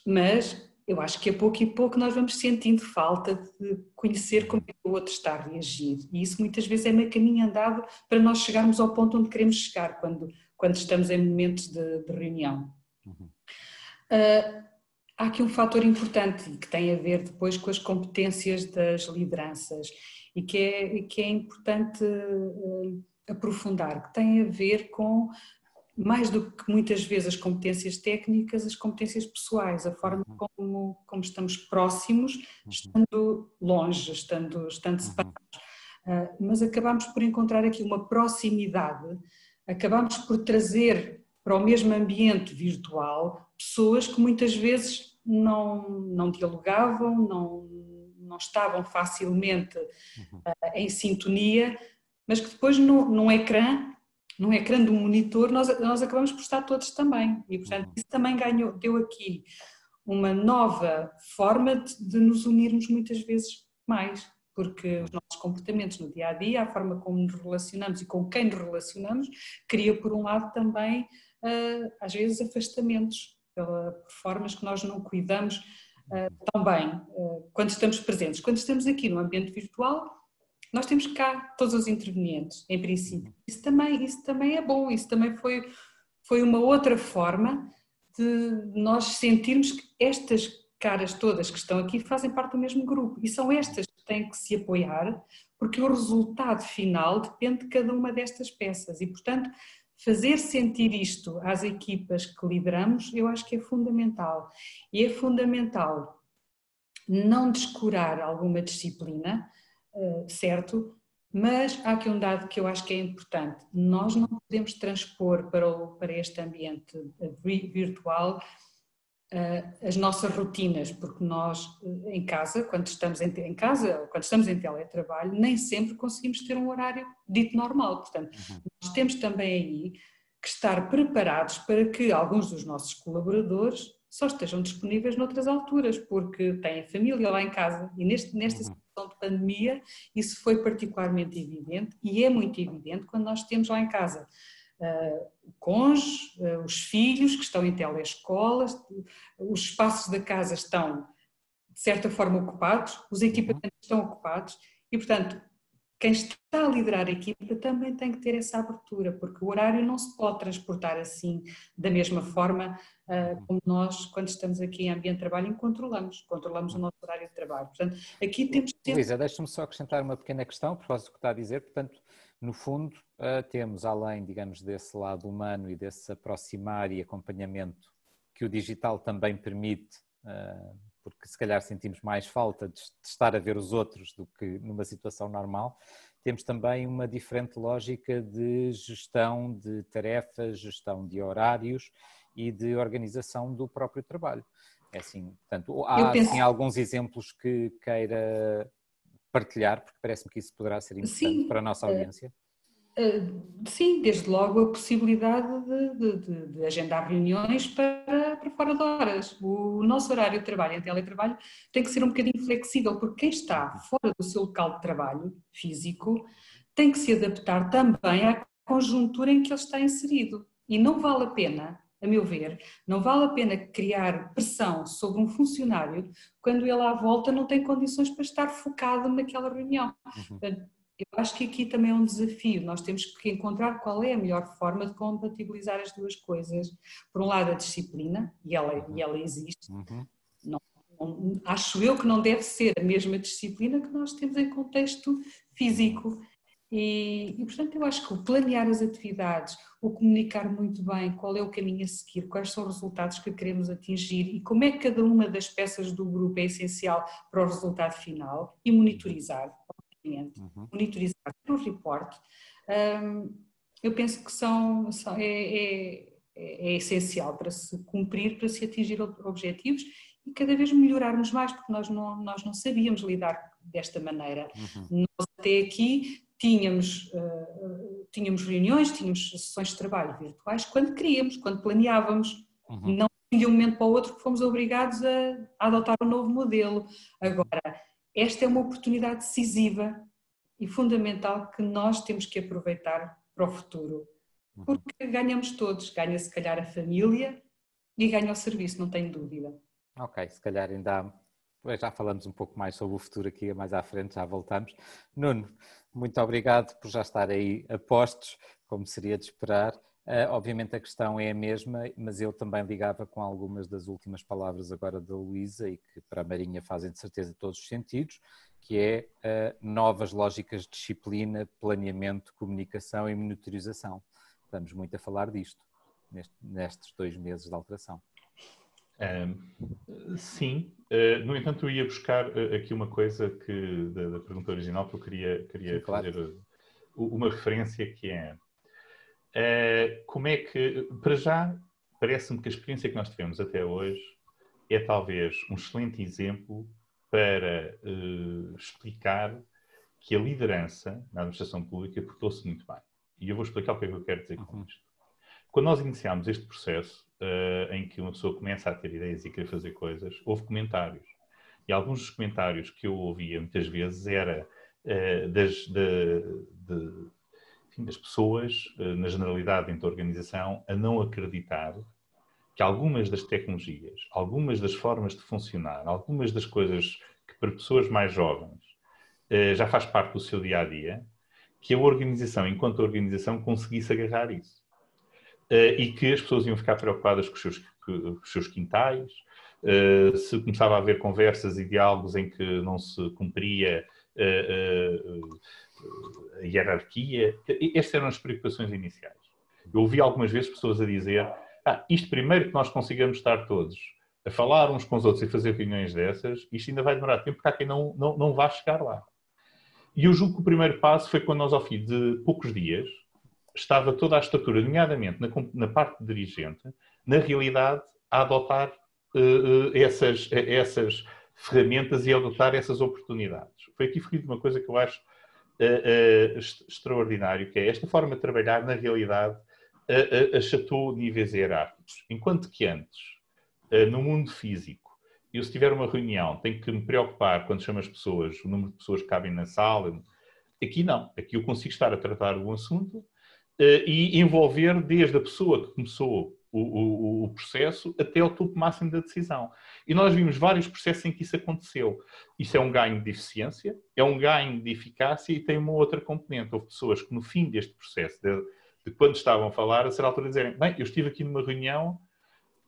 S4: mas eu acho que a pouco e pouco nós vamos sentindo falta de conhecer como é que o outro está a reagir e isso muitas vezes é meio caminho andado para nós chegarmos ao ponto onde queremos chegar quando estamos em momentos de reunião. Há aqui um fator importante que tem a ver depois com as competências das lideranças e que é importante aprofundar, que tem a ver com mais do que muitas vezes as competências técnicas, as competências pessoais, a forma como estamos próximos, estando longe, estando separados. Mas acabamos por encontrar aqui uma proximidade, acabamos por trazer para o mesmo ambiente virtual pessoas que muitas vezes não dialogavam, não estavam facilmente em sintonia, mas que depois num ecrã do monitor nós acabamos por estar todos também e portanto isso também deu aqui uma nova forma de nos unirmos muitas vezes mais, porque os nossos comportamentos no dia-a-dia, a forma como nos relacionamos e com quem nos relacionamos, cria por um lado também às vezes afastamentos por formas que nós não cuidamos tão bem quando estamos presentes. Quando estamos aqui no ambiente virtual, nós temos cá todos os intervenientes, em princípio. Isso também é bom, isso também foi uma outra forma de nós sentirmos que estas caras todas que estão aqui fazem parte do mesmo grupo e são estas que têm que se apoiar, porque o resultado final depende de cada uma destas peças e, portanto, fazer sentir isto às equipas que lideramos, eu acho que é fundamental. E é fundamental não descurar alguma disciplina, certo, mas há aqui um dado que eu acho que é importante. Nós não podemos transpor para este ambiente virtual as nossas rotinas, porque nós em casa, quando estamos em casa, quando estamos em teletrabalho, nem sempre conseguimos ter um horário dito normal. Portanto, nós temos também aí que estar preparados para que alguns dos nossos colaboradores só estejam disponíveis noutras alturas, porque têm família lá em casa e nesta situação de pandemia isso foi particularmente evidente e é muito evidente quando nós temos lá em casa o cônjuge, os filhos que estão em telescolas, os espaços da casa estão de certa forma ocupados, os equipamentos estão ocupados e, portanto, quem está a liderar a equipa também tem que ter essa abertura, porque o horário não se pode transportar assim da mesma forma como nós, quando estamos aqui em ambiente de trabalho, controlamos o nosso horário de trabalho. Portanto, aqui temos...
S3: Luísa, deixa-me só acrescentar uma pequena questão, por causa do que está a dizer. Portanto, no fundo, temos, além, digamos, desse lado humano e desse aproximar e acompanhamento que o digital também permite, porque se calhar sentimos mais falta de estar a ver os outros do que numa situação normal, temos também uma diferente lógica de gestão de tarefas, gestão de horários e de organização do próprio trabalho. É assim, portanto, há
S4: penso...
S3: assim, alguns exemplos que queira partilhar, porque parece-me que isso poderá ser importante para a nossa audiência.
S4: Sim, desde logo a possibilidade de agendar reuniões para fora de horas. O nosso horário de trabalho em teletrabalho tem que ser um bocadinho flexível, porque quem está fora do seu local de trabalho físico tem que se adaptar também à conjuntura em que ele está inserido. E não vale a pena, a meu ver, não vale a pena criar pressão sobre um funcionário quando ele à volta não tem condições para estar focado naquela reunião. Eu acho que aqui também é um desafio, nós temos que encontrar qual é a melhor forma de compatibilizar as duas coisas. Por um lado a disciplina, e ela existe, acho eu que não deve ser a mesma disciplina que nós temos em contexto físico. E, portanto, eu acho que o planear as atividades, o comunicar muito bem qual é o caminho a seguir, quais são os resultados que queremos atingir e como é que cada uma das peças do grupo é essencial para o resultado final e monitorizar. Monitorizar o report, eu penso que é essencial para se cumprir, para se atingir objetivos e cada vez melhorarmos mais, porque nós não sabíamos lidar desta maneira. Nós até aqui tínhamos reuniões, tínhamos sessões de trabalho virtuais quando queríamos, quando planeávamos, não de um momento para o outro que fomos obrigados a adotar um novo modelo. Agora, esta é uma oportunidade decisiva e fundamental que nós temos que aproveitar para o futuro, porque ganhamos todos, ganha se calhar a família e ganha o serviço, não tenho dúvida.
S3: Ok, se calhar ainda já falamos um pouco mais sobre o futuro aqui mais à frente, já voltamos. Nuno, muito obrigado por já estar aí a postos, como seria de esperar. Obviamente a questão é a mesma, mas eu também ligava com algumas das últimas palavras agora da Luísa e que para a Marinha fazem de certeza todos os sentidos, que é novas lógicas de disciplina, planeamento, comunicação e monitorização. Estamos muito a falar disto nestes 2 meses de alteração.
S5: Sim, no entanto eu ia buscar aqui uma coisa da pergunta original que eu queria sim, fazer claro. Uma referência que é como é que, para já, parece-me que a experiência que nós tivemos até hoje é talvez um excelente exemplo para explicar que a liderança na administração pública portou-se muito bem. E eu vou explicar o que é que eu quero dizer com isto. Quando nós iniciámos este processo, em que uma pessoa começa a ter ideias e querer fazer coisas, houve comentários. E alguns dos comentários que eu ouvia muitas vezes era das pessoas, na generalidade dentro da organização, a não acreditar que algumas das tecnologias, algumas das formas de funcionar, algumas das coisas que para pessoas mais jovens já faz parte do seu dia-a-dia, que a organização, enquanto organização, conseguisse agarrar isso. E que as pessoas iam ficar preocupadas com os seus quintais, se começava a haver conversas e diálogos em que não se cumpria a hierarquia. Estas eram as preocupações iniciais. Eu ouvi algumas vezes pessoas a dizer isto primeiro que nós consigamos estar todos a falar uns com os outros e fazer reuniões dessas, isto ainda vai demorar tempo porque há quem não vá chegar lá. E eu julgo que o primeiro passo foi quando nós, ao fim de poucos dias, estava toda a estrutura, nomeadamente na parte dirigente, na realidade, a adotar essas ferramentas e a adotar essas oportunidades. Foi aqui referido uma coisa que eu acho extraordinário, que é esta forma de trabalhar, na realidade, achatou níveis hierárquicos. Enquanto que antes, no mundo físico, eu se tiver uma reunião, tenho que me preocupar quando chamo as pessoas, o número de pessoas que cabem na sala. Aqui não. Aqui eu consigo estar a tratar um assunto e envolver desde a pessoa que começou o processo até ao topo máximo da decisão. E nós vimos vários processos em que isso aconteceu. Isso é um ganho de eficiência, é um ganho de eficácia e tem uma outra componente. Houve pessoas que no fim deste processo, de quando estavam a falar, a certa altura dizerem, bem, eu estive aqui numa reunião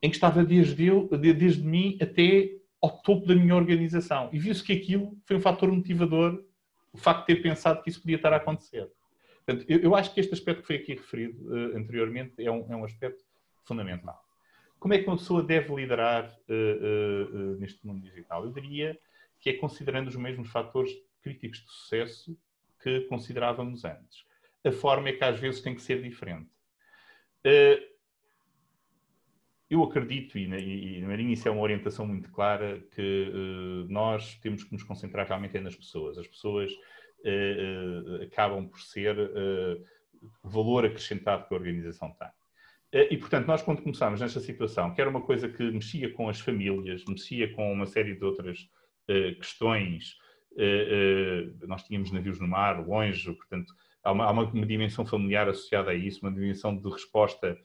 S5: em que estava desde mim até ao topo da minha organização. E viu-se que aquilo foi um fator motivador, o facto de ter pensado que isso podia estar a acontecer. Portanto, eu acho que este aspecto que foi aqui referido anteriormente é um aspecto fundamental. Como é que uma pessoa deve liderar neste mundo digital? Eu diria que é considerando os mesmos fatores críticos de sucesso que considerávamos antes. A forma é que às vezes tem que ser diferente. eu acredito, e na Marinha isso é uma orientação muito clara, que nós temos que nos concentrar realmente nas pessoas. As pessoas acabam por ser o valor acrescentado que a organização tem. E, portanto, nós quando começámos nesta situação, que era uma coisa que mexia com as famílias, mexia com uma série de outras questões, nós tínhamos navios no mar, longe, portanto, há uma dimensão familiar associada a isso, uma dimensão de resposta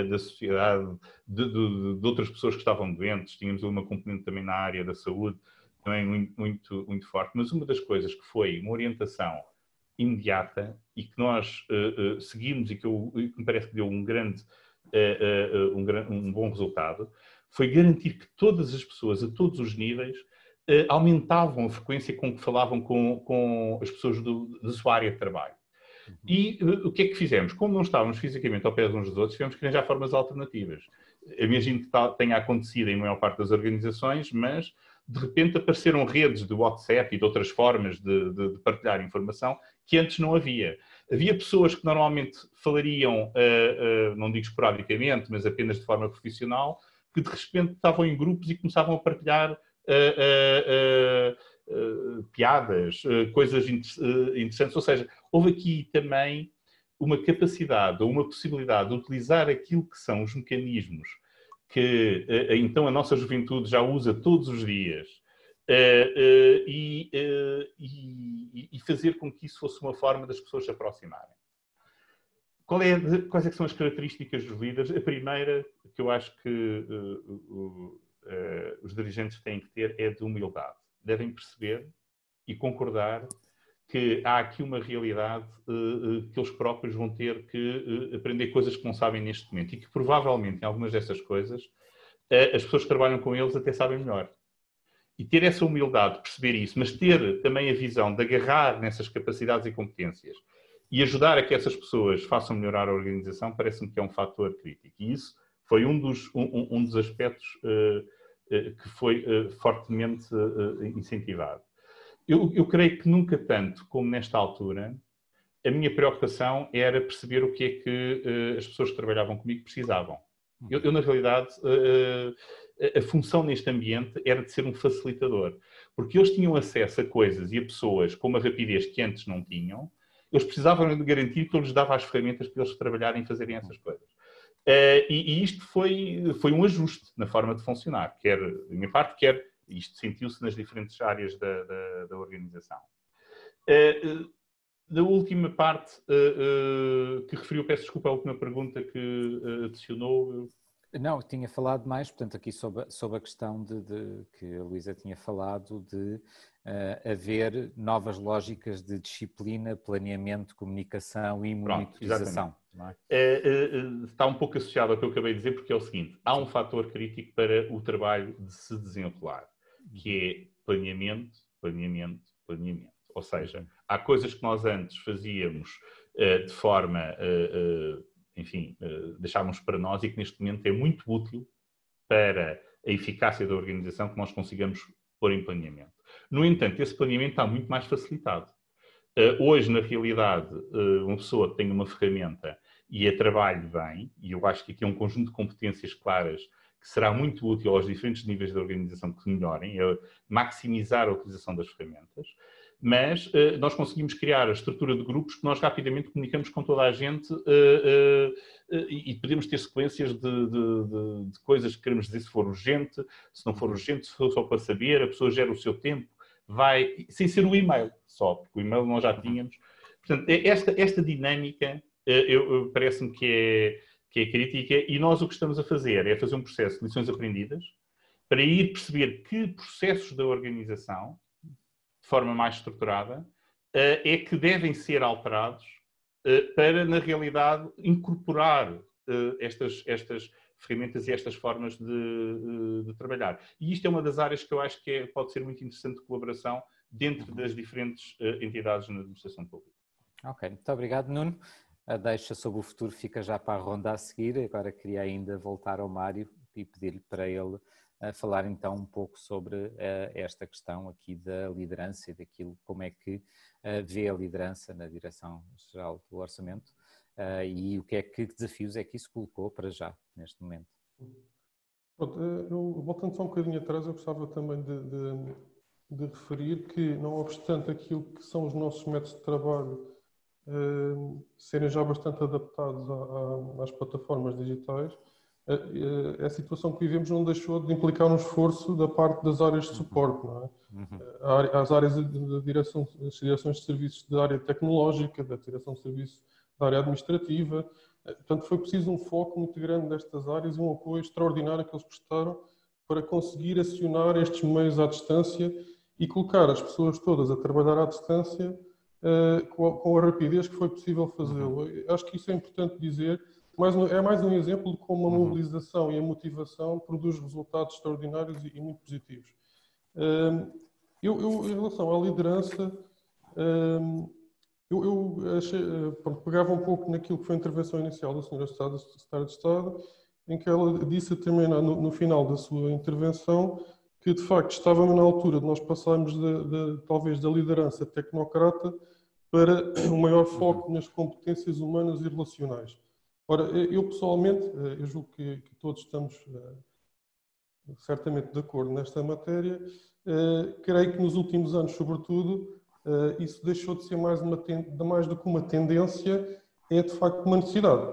S5: da sociedade, de outras pessoas que estavam doentes, tínhamos uma componente também na área da saúde, também muito forte, mas uma das coisas que foi uma orientação imediata e que nós seguimos e que me parece que deu um bom resultado, foi garantir que todas as pessoas, a todos os níveis, aumentavam a frequência com que falavam com as pessoas da sua área de trabalho. E o que é que fizemos? Como não estávamos fisicamente ao pé uns dos outros, tivemos que arranjar formas alternativas. Imagino que tenha acontecido em maior parte das organizações, mas de repente apareceram redes de WhatsApp e de outras formas de partilhar informação que antes não havia. Havia pessoas que normalmente falariam, não digo esporadicamente, mas apenas de forma profissional, que de repente estavam em grupos e começavam a partilhar piadas, coisas interessantes. Ou seja, houve aqui também uma capacidade ou uma possibilidade de utilizar aquilo que são os mecanismos que então a nossa juventude já usa todos os dias e fazer com que isso fosse uma forma das pessoas se aproximarem. Quais é que são as características dos líderes? A primeira que eu acho que os dirigentes têm que ter é de humildade. Devem perceber e concordar que há aqui uma realidade que eles próprios vão ter que aprender coisas que não sabem neste momento e que provavelmente em algumas dessas coisas as pessoas que trabalham com eles até sabem melhor. E ter essa humildade de perceber isso, mas ter também a visão de agarrar nessas capacidades e competências e ajudar a que essas pessoas façam melhorar a organização, parece-me que é um fator crítico. E isso foi um dos aspectos que foi fortemente incentivado. Eu creio que nunca tanto como nesta altura, a minha preocupação era perceber o que é que as pessoas que trabalhavam comigo precisavam. Eu na realidade, a função neste ambiente era de ser um facilitador, porque eles tinham acesso a coisas e a pessoas com uma rapidez que antes não tinham, eles precisavam de garantir que eu lhes dava as ferramentas para eles trabalharem e fazerem essas coisas. E isto foi um ajuste na forma de funcionar, quer da minha parte, quer isto sentiu-se nas diferentes áreas da organização. Da última parte que referiu, peço desculpa, a última pergunta que adicionou.
S3: Não, tinha falado mais, portanto, aqui sobre a questão que a Luísa tinha falado de haver novas lógicas de disciplina, planeamento, comunicação e monitorização. Não é?
S5: Está um pouco associado ao que eu acabei de dizer, porque é o seguinte, há um fator crítico para o trabalho de se desenrolar, que é planeamento. Ou seja, há coisas que nós antes fazíamos de forma, enfim, deixávamos para nós e que neste momento é muito útil para a eficácia da organização que nós consigamos pôr em planeamento. No entanto, esse planeamento está muito mais facilitado. Hoje, na realidade, uma pessoa tem uma ferramenta e a trabalho bem, e eu acho que aqui é um conjunto de competências claras que será muito útil aos diferentes níveis da organização que melhorem, é maximizar a utilização das ferramentas, mas nós conseguimos criar a estrutura de grupos que nós rapidamente comunicamos com toda a gente e podemos ter sequências de coisas que queremos dizer se for urgente, se não for urgente, se for só para saber, a pessoa gera o seu tempo, vai, sem ser o e-mail só, porque o e-mail nós já tínhamos. Portanto, esta dinâmica parece-me que é crítica e nós o que estamos a fazer é fazer um processo de lições aprendidas para ir perceber que processos da organização de forma mais estruturada, é que devem ser alterados para, na realidade, incorporar estas ferramentas e estas formas de trabalhar. E isto é uma das áreas que eu acho que pode ser muito interessante de colaboração dentro das diferentes entidades na administração pública.
S3: Ok, muito obrigado, Nuno. A deixa sobre o futuro fica já para a ronda a seguir. Agora queria ainda voltar ao Mário e pedir-lhe para ele falar então um pouco sobre esta questão aqui da liderança e daquilo, como é que vê a liderança na Direção-Geral do Orçamento e que desafios é que isso colocou para já, neste momento.
S6: Pronto, voltando só um bocadinho atrás, eu gostava também de referir que, não obstante aquilo que são os nossos métodos de trabalho serem já bastante adaptados às plataformas digitais, a situação que vivemos não deixou de implicar um esforço da parte das áreas de suporte, não é? As áreas da direção, as direções de serviços da área tecnológica, da direção de serviços da área administrativa. Portanto, foi preciso um foco muito grande destas áreas e um apoio extraordinário que eles prestaram para conseguir acionar estes meios à distância e colocar as pessoas todas a trabalhar à distância com a rapidez que foi possível fazê-lo. Acho que isso é importante dizer. É mais um exemplo de como a mobilização e a motivação produz resultados extraordinários e muito positivos. Em relação à liderança, eu pegava um pouco naquilo que foi a intervenção inicial da Sra. Secretária de Estado, em que ela disse também no final da sua intervenção que, de facto, estávamos na altura de nós passarmos talvez da liderança tecnocrata para um maior foco nas competências humanas e relacionais. Ora, eu pessoalmente, eu julgo que todos estamos certamente de acordo nesta matéria, creio que nos últimos anos, sobretudo, isso deixou de ser mais do que uma tendência, é de facto uma necessidade.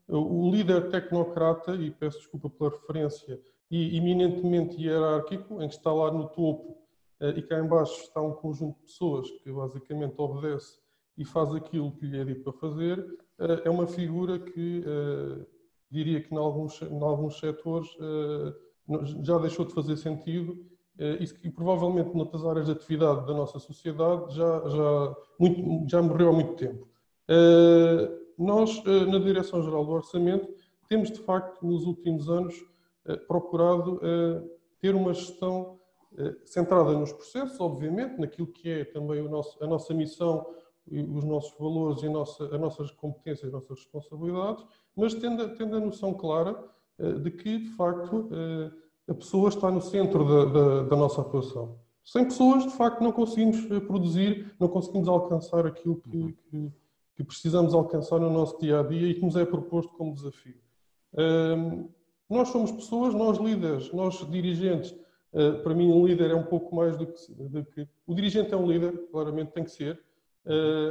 S6: O líder tecnocrata, e peço desculpa pela referência, e eminentemente hierárquico, em que está lá no topo e cá em baixo está um conjunto de pessoas que basicamente obedece e faz aquilo que lhe é dito para fazer, é uma figura que diria que em alguns setores já deixou de fazer sentido e provavelmente noutras áreas de atividade da nossa sociedade já morreu há muito tempo. Nós, na Direção-Geral do Orçamento, temos de facto nos últimos anos procurado ter uma gestão centrada nos processos, obviamente, naquilo que é também a nossa missão, os nossos valores e as nossas competências, as nossas responsabilidades, mas tendo a noção clara de que, de facto, a pessoa está no centro da nossa atuação. Sem pessoas, de facto, não conseguimos produzir, não conseguimos alcançar aquilo que precisamos alcançar no nosso dia-a-dia e que nos é proposto como desafio. Nós somos pessoas, nós líderes, nós dirigentes. Para mim, um líder é um pouco mais do que... O dirigente é um líder, claramente tem que ser.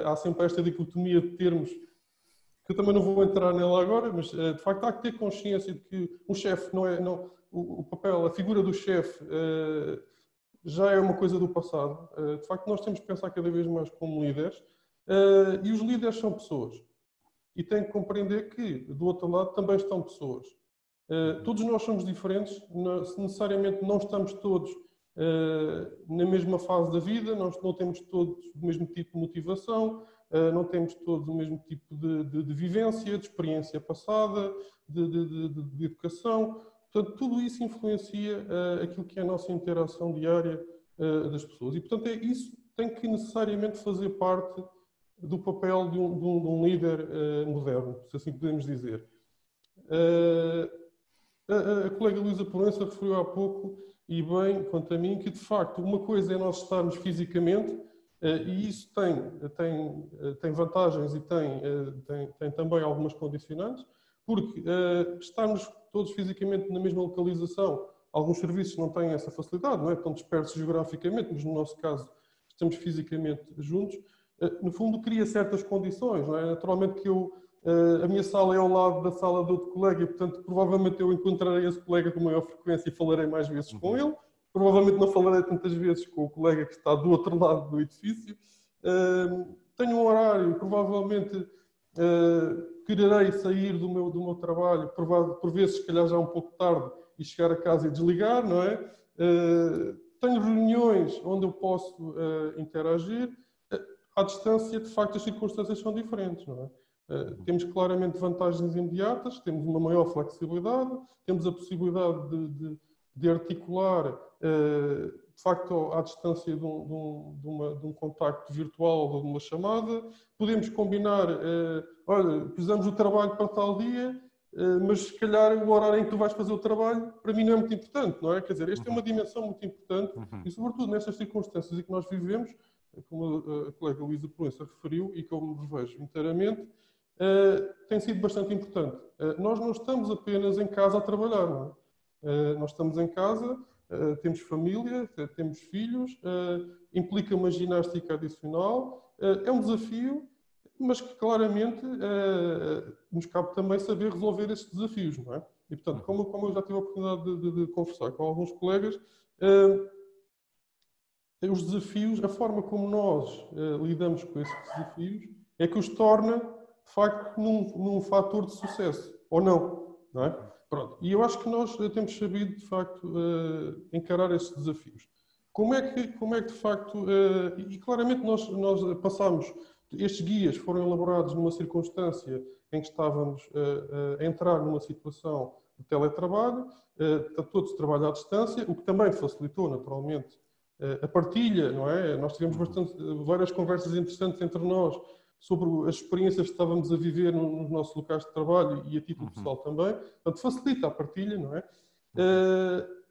S6: Há sempre esta dicotomia de termos, que eu também não vou entrar nela agora, mas de facto há que ter consciência de que um chefe o papel, a figura do chefe já é uma coisa do passado. De facto, nós temos que pensar cada vez mais como líderes e os líderes são pessoas. E têm que compreender que, do outro lado, também estão pessoas. Todos nós somos diferentes, necessariamente não estamos todos na mesma fase da vida, nós não temos todos o mesmo tipo de motivação, não temos todos o mesmo tipo de vivência, de experiência passada, de educação. Portanto, tudo isso influencia aquilo que é a nossa interação diária das pessoas. E, portanto, isso tem que necessariamente fazer parte do papel de um líder moderno, se assim podemos dizer. A colega Luísa Proença referiu há pouco, e bem, quanto a mim, que de facto uma coisa é nós estarmos fisicamente, e isso tem vantagens e tem também algumas condicionantes, porque estarmos todos fisicamente na mesma localização, alguns serviços não têm essa facilidade, não é? Estão dispersos geograficamente, mas no nosso caso estamos fisicamente juntos. No fundo, cria certas condições, não é? Naturalmente que a minha sala é ao lado da sala de outro colega e, portanto, provavelmente eu encontrarei esse colega com maior frequência e falarei mais vezes com ele. Provavelmente não falarei tantas vezes com o colega que está do outro lado do edifício. Tenho um horário, provavelmente quererei sair do meu trabalho, por vezes, se calhar já um pouco tarde, e chegar a casa e desligar, não é? Tenho reuniões onde eu posso interagir. À distância, de facto, as circunstâncias são diferentes, não é? Temos claramente vantagens imediatas, temos uma maior flexibilidade, temos a possibilidade de articular, de facto, à distância de um contacto virtual ou de uma chamada. Podemos combinar, olha, precisamos do trabalho para tal dia, mas se calhar o horário em que tu vais fazer o trabalho, para mim não é muito importante, não é? Quer dizer, esta é uma dimensão muito importante e, sobretudo, nestas circunstâncias em que nós vivemos, como a colega Luísa Proença referiu e que eu me revejo inteiramente, tem sido bastante importante. Nós não estamos apenas em casa a trabalhar, não é? Nós estamos em casa, temos família, temos filhos, implica uma ginástica adicional, é um desafio, mas que claramente nos cabe também saber resolver esses desafios, não é? E, portanto, como eu já tive a oportunidade de conversar com alguns colegas, os desafios, a forma como nós lidamos com esses desafios é que os torna, de facto, num fator de sucesso, ou não é? Pronto. E eu acho que nós temos sabido, de facto, encarar esses desafios. Como é que de facto, e claramente nós passámos, estes guias foram elaborados numa circunstância em que estávamos a entrar numa situação de teletrabalho, todos trabalham à distância, o que também facilitou, naturalmente, a partilha, não é? Nós tivemos várias conversas interessantes entre nós sobre as experiências que estávamos a viver nos nossos locais de trabalho e a título pessoal também. Portanto, facilita a partilha, não é?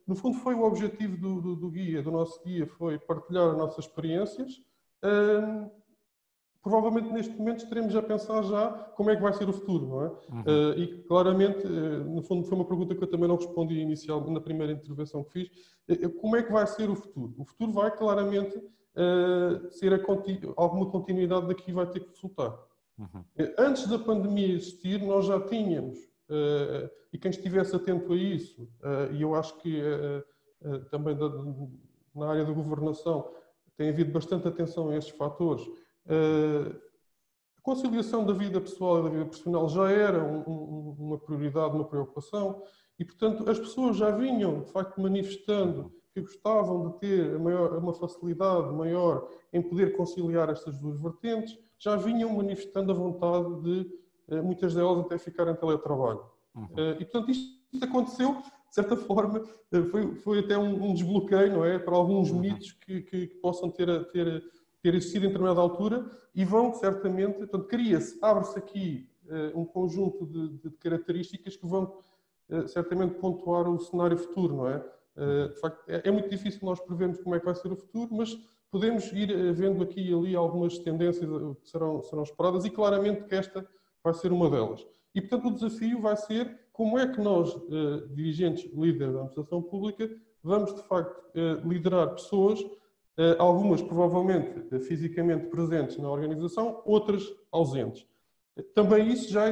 S6: No fundo, foi o objetivo do guia, do nosso guia, foi partilhar as nossas experiências. Provavelmente, neste momento, estaremos a pensar já como é que vai ser o futuro, não é? E, claramente, no fundo, foi uma pergunta que eu também não respondi inicialmente na primeira intervenção que fiz. Como é que vai ser o futuro? O futuro vai, claramente, ser alguma continuidade daqui vai ter que resultar. Antes da pandemia existir, nós já tínhamos, e quem estivesse atento a isso, e eu acho que também na área da governação tem havido bastante atenção a estes fatores, a conciliação da vida pessoal e da vida profissional já era uma prioridade, uma preocupação, e, portanto, as pessoas já vinham, de facto, manifestando que gostavam de ter uma facilidade maior em poder conciliar estas duas vertentes, já vinham manifestando a vontade de, muitas delas, até ficar em teletrabalho. E, portanto, isto aconteceu, de certa forma, foi até um desbloqueio, não é? Para alguns mitos que possam ter existido em determinada altura e vão, certamente, portanto, abre-se aqui um conjunto de características que vão, certamente, pontuar o cenário futuro, não é? De facto, é muito difícil nós prevermos como é que vai ser o futuro, mas podemos ir vendo aqui e ali algumas tendências que serão esperadas e claramente que esta vai ser uma delas. E, portanto, o desafio vai ser como é que nós, dirigentes, líderes da administração pública, vamos, de facto, liderar pessoas, algumas provavelmente fisicamente presentes na organização, outras ausentes. Também isso já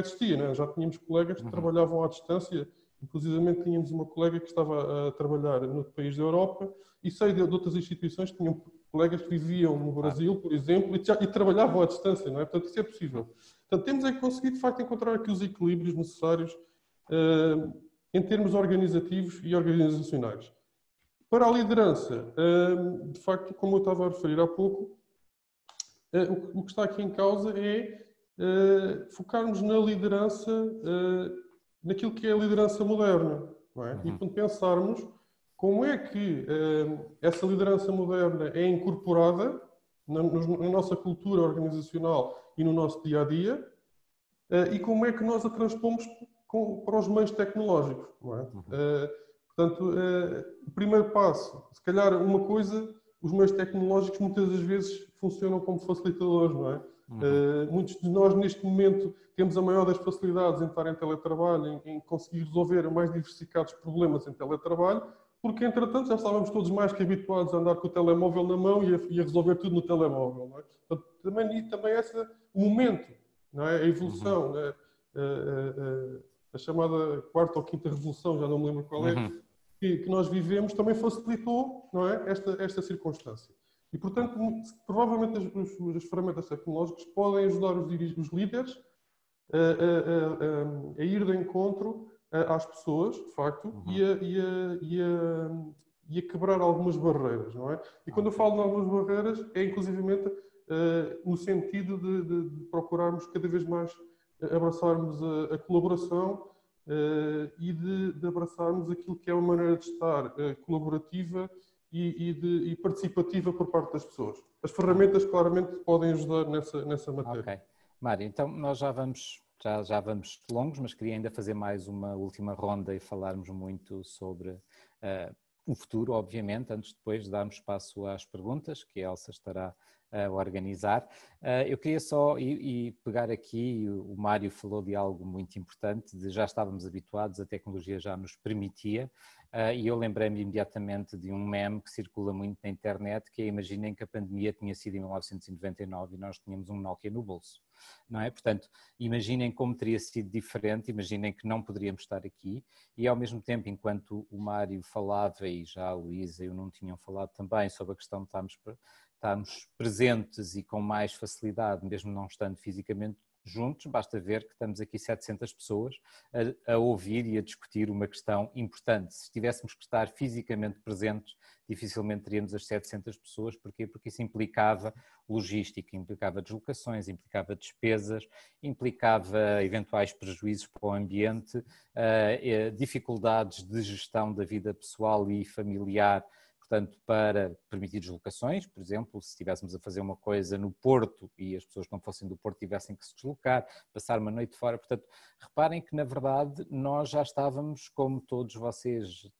S6: existia, né? Já tínhamos colegas que trabalhavam à distância. Inclusive, tínhamos uma colega que estava a trabalhar no país da Europa e sei de outras instituições que tinham colegas que viviam no Brasil, por exemplo, e trabalhavam à distância, não é? Portanto, isso é possível. Portanto, temos é que conseguir, de facto, encontrar aqui os equilíbrios necessários em termos organizativos e organizacionais. Para a liderança, de facto, como eu estava a referir há pouco, o que está aqui em causa é focarmos na liderança naquilo que é a liderança moderna, não é? E quando pensarmos como é que essa liderança moderna é incorporada na nossa cultura organizacional e no nosso dia-a-dia, e como é que nós a transpomos para os meios tecnológicos, não é? Portanto, o primeiro passo, se calhar uma coisa, os meios tecnológicos muitas das vezes funcionam como facilitadores, não é? Muitos de nós, neste momento, temos a maior das facilidades em estar em teletrabalho, em conseguir resolver mais diversificados problemas em teletrabalho, porque, entretanto, já estávamos todos mais que habituados a andar com o telemóvel na mão e a resolver tudo no telemóvel, não é? Portanto, também esse momento, não é? A evolução, né? A chamada quarta ou quinta revolução, já não me lembro qual é, que nós vivemos, também facilitou, não é? esta circunstância. E, portanto, provavelmente as ferramentas tecnológicas podem ajudar os líderes a ir de encontro às pessoas, de facto, e a quebrar algumas barreiras, não é? E quando eu falo de algumas barreiras, é inclusivamente no sentido de procurarmos cada vez mais abraçarmos a colaboração e de abraçarmos aquilo que é uma maneira de estar colaborativa e participativa por parte das pessoas. As ferramentas claramente podem ajudar nessa matéria.
S3: Ok. Mário, então nós já vamos longos, mas queria ainda fazer mais uma última ronda e falarmos muito sobre o futuro, obviamente, antes depois de darmos espaço às perguntas, que a Elsa estará a organizar. Eu queria só pegar aqui, o Mário falou de algo muito importante, de já estávamos habituados, a tecnologia já nos permitia, e eu lembrei-me imediatamente de um meme que circula muito na internet, que é: imaginem que a pandemia tinha sido em 1999 e nós tínhamos um Nokia no bolso, não é? Portanto, imaginem como teria sido diferente, imaginem que não poderíamos estar aqui, e ao mesmo tempo, enquanto o Mário falava, e já a Luísa e eu não tinham falado também sobre a questão de estarmos presentes e com mais facilidade, mesmo não estando fisicamente juntos, basta ver que estamos aqui 700 pessoas a ouvir e a discutir uma questão importante. Se tivéssemos que estar fisicamente presentes, dificilmente teríamos as 700 pessoas. Porquê? Porque isso implicava logística, implicava deslocações, implicava despesas, implicava eventuais prejuízos para o ambiente, dificuldades de gestão da vida pessoal e familiar. Portanto, para permitir deslocações, por exemplo, se estivéssemos a fazer uma coisa no Porto e as pessoas que não fossem do Porto tivessem que se deslocar, passar uma noite fora. Portanto, reparem que, na verdade, nós já estávamos, como todos vocês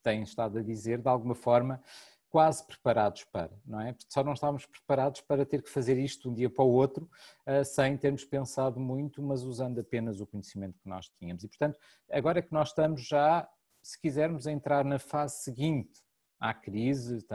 S3: têm estado a dizer, de alguma forma, quase preparados para, não é? Só não estávamos preparados para ter que fazer isto de um dia para o outro, sem termos pensado muito, mas usando apenas o conhecimento que nós tínhamos. E, portanto, agora que nós estamos já, se quisermos entrar na fase seguinte à crise,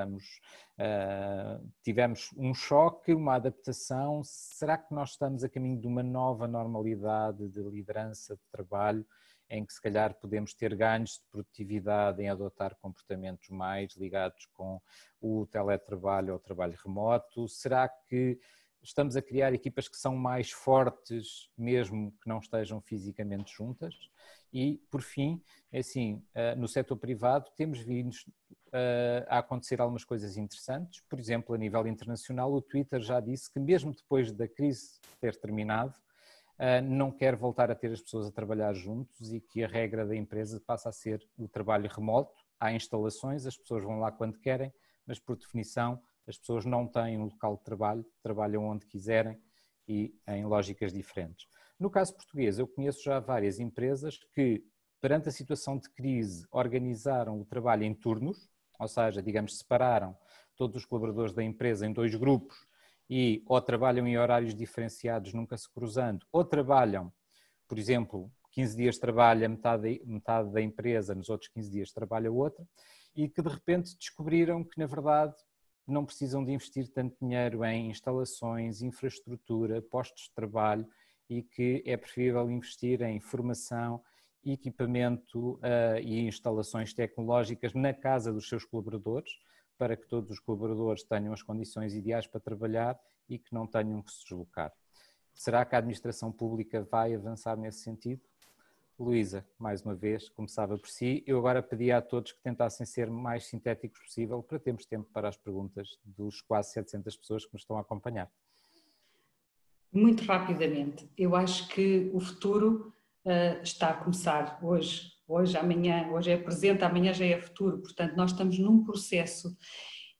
S3: tivemos um choque, uma adaptação. Será que nós estamos a caminho de uma nova normalidade de liderança, de trabalho, em que se calhar podemos ter ganhos de produtividade em adotar comportamentos mais ligados com o teletrabalho ou o trabalho remoto? Será que estamos a criar equipas que são mais fortes, mesmo que não estejam fisicamente juntas? E, por fim, assim, no setor privado temos vindo a acontecer algumas coisas interessantes. Por exemplo, a nível internacional, o Twitter já disse que mesmo depois da crise ter terminado, não quer voltar a ter as pessoas a trabalhar juntos e que a regra da empresa passa a ser o trabalho remoto. Há instalações, as pessoas vão lá quando querem, mas por definição as pessoas não têm um local de trabalho, trabalham onde quiserem e em lógicas diferentes. No caso português, eu conheço já várias empresas que, perante a situação de crise, organizaram o trabalho em turnos, ou seja, digamos, separaram todos os colaboradores da empresa em 2 grupos e ou trabalham em horários diferenciados, nunca se cruzando, ou trabalham, por exemplo, 15 dias trabalha metade da empresa, nos outros 15 dias trabalha outra, e que de repente descobriram que, na verdade, não precisam de investir tanto dinheiro em instalações, infraestrutura, postos de trabalho, e que é preferível investir em formação, equipamento e instalações tecnológicas na casa dos seus colaboradores, para que todos os colaboradores tenham as condições ideais para trabalhar e que não tenham que se deslocar. Será que a administração pública vai avançar nesse sentido? Luísa, mais uma vez, começava por si. Eu agora pedia a todos que tentassem ser o mais sintéticos possível para termos tempo para as perguntas dos quase 700 pessoas que nos estão a acompanhar.
S4: Muito rapidamente, eu acho que o futuro está a começar hoje, amanhã, hoje é presente, amanhã já é futuro, portanto nós estamos num processo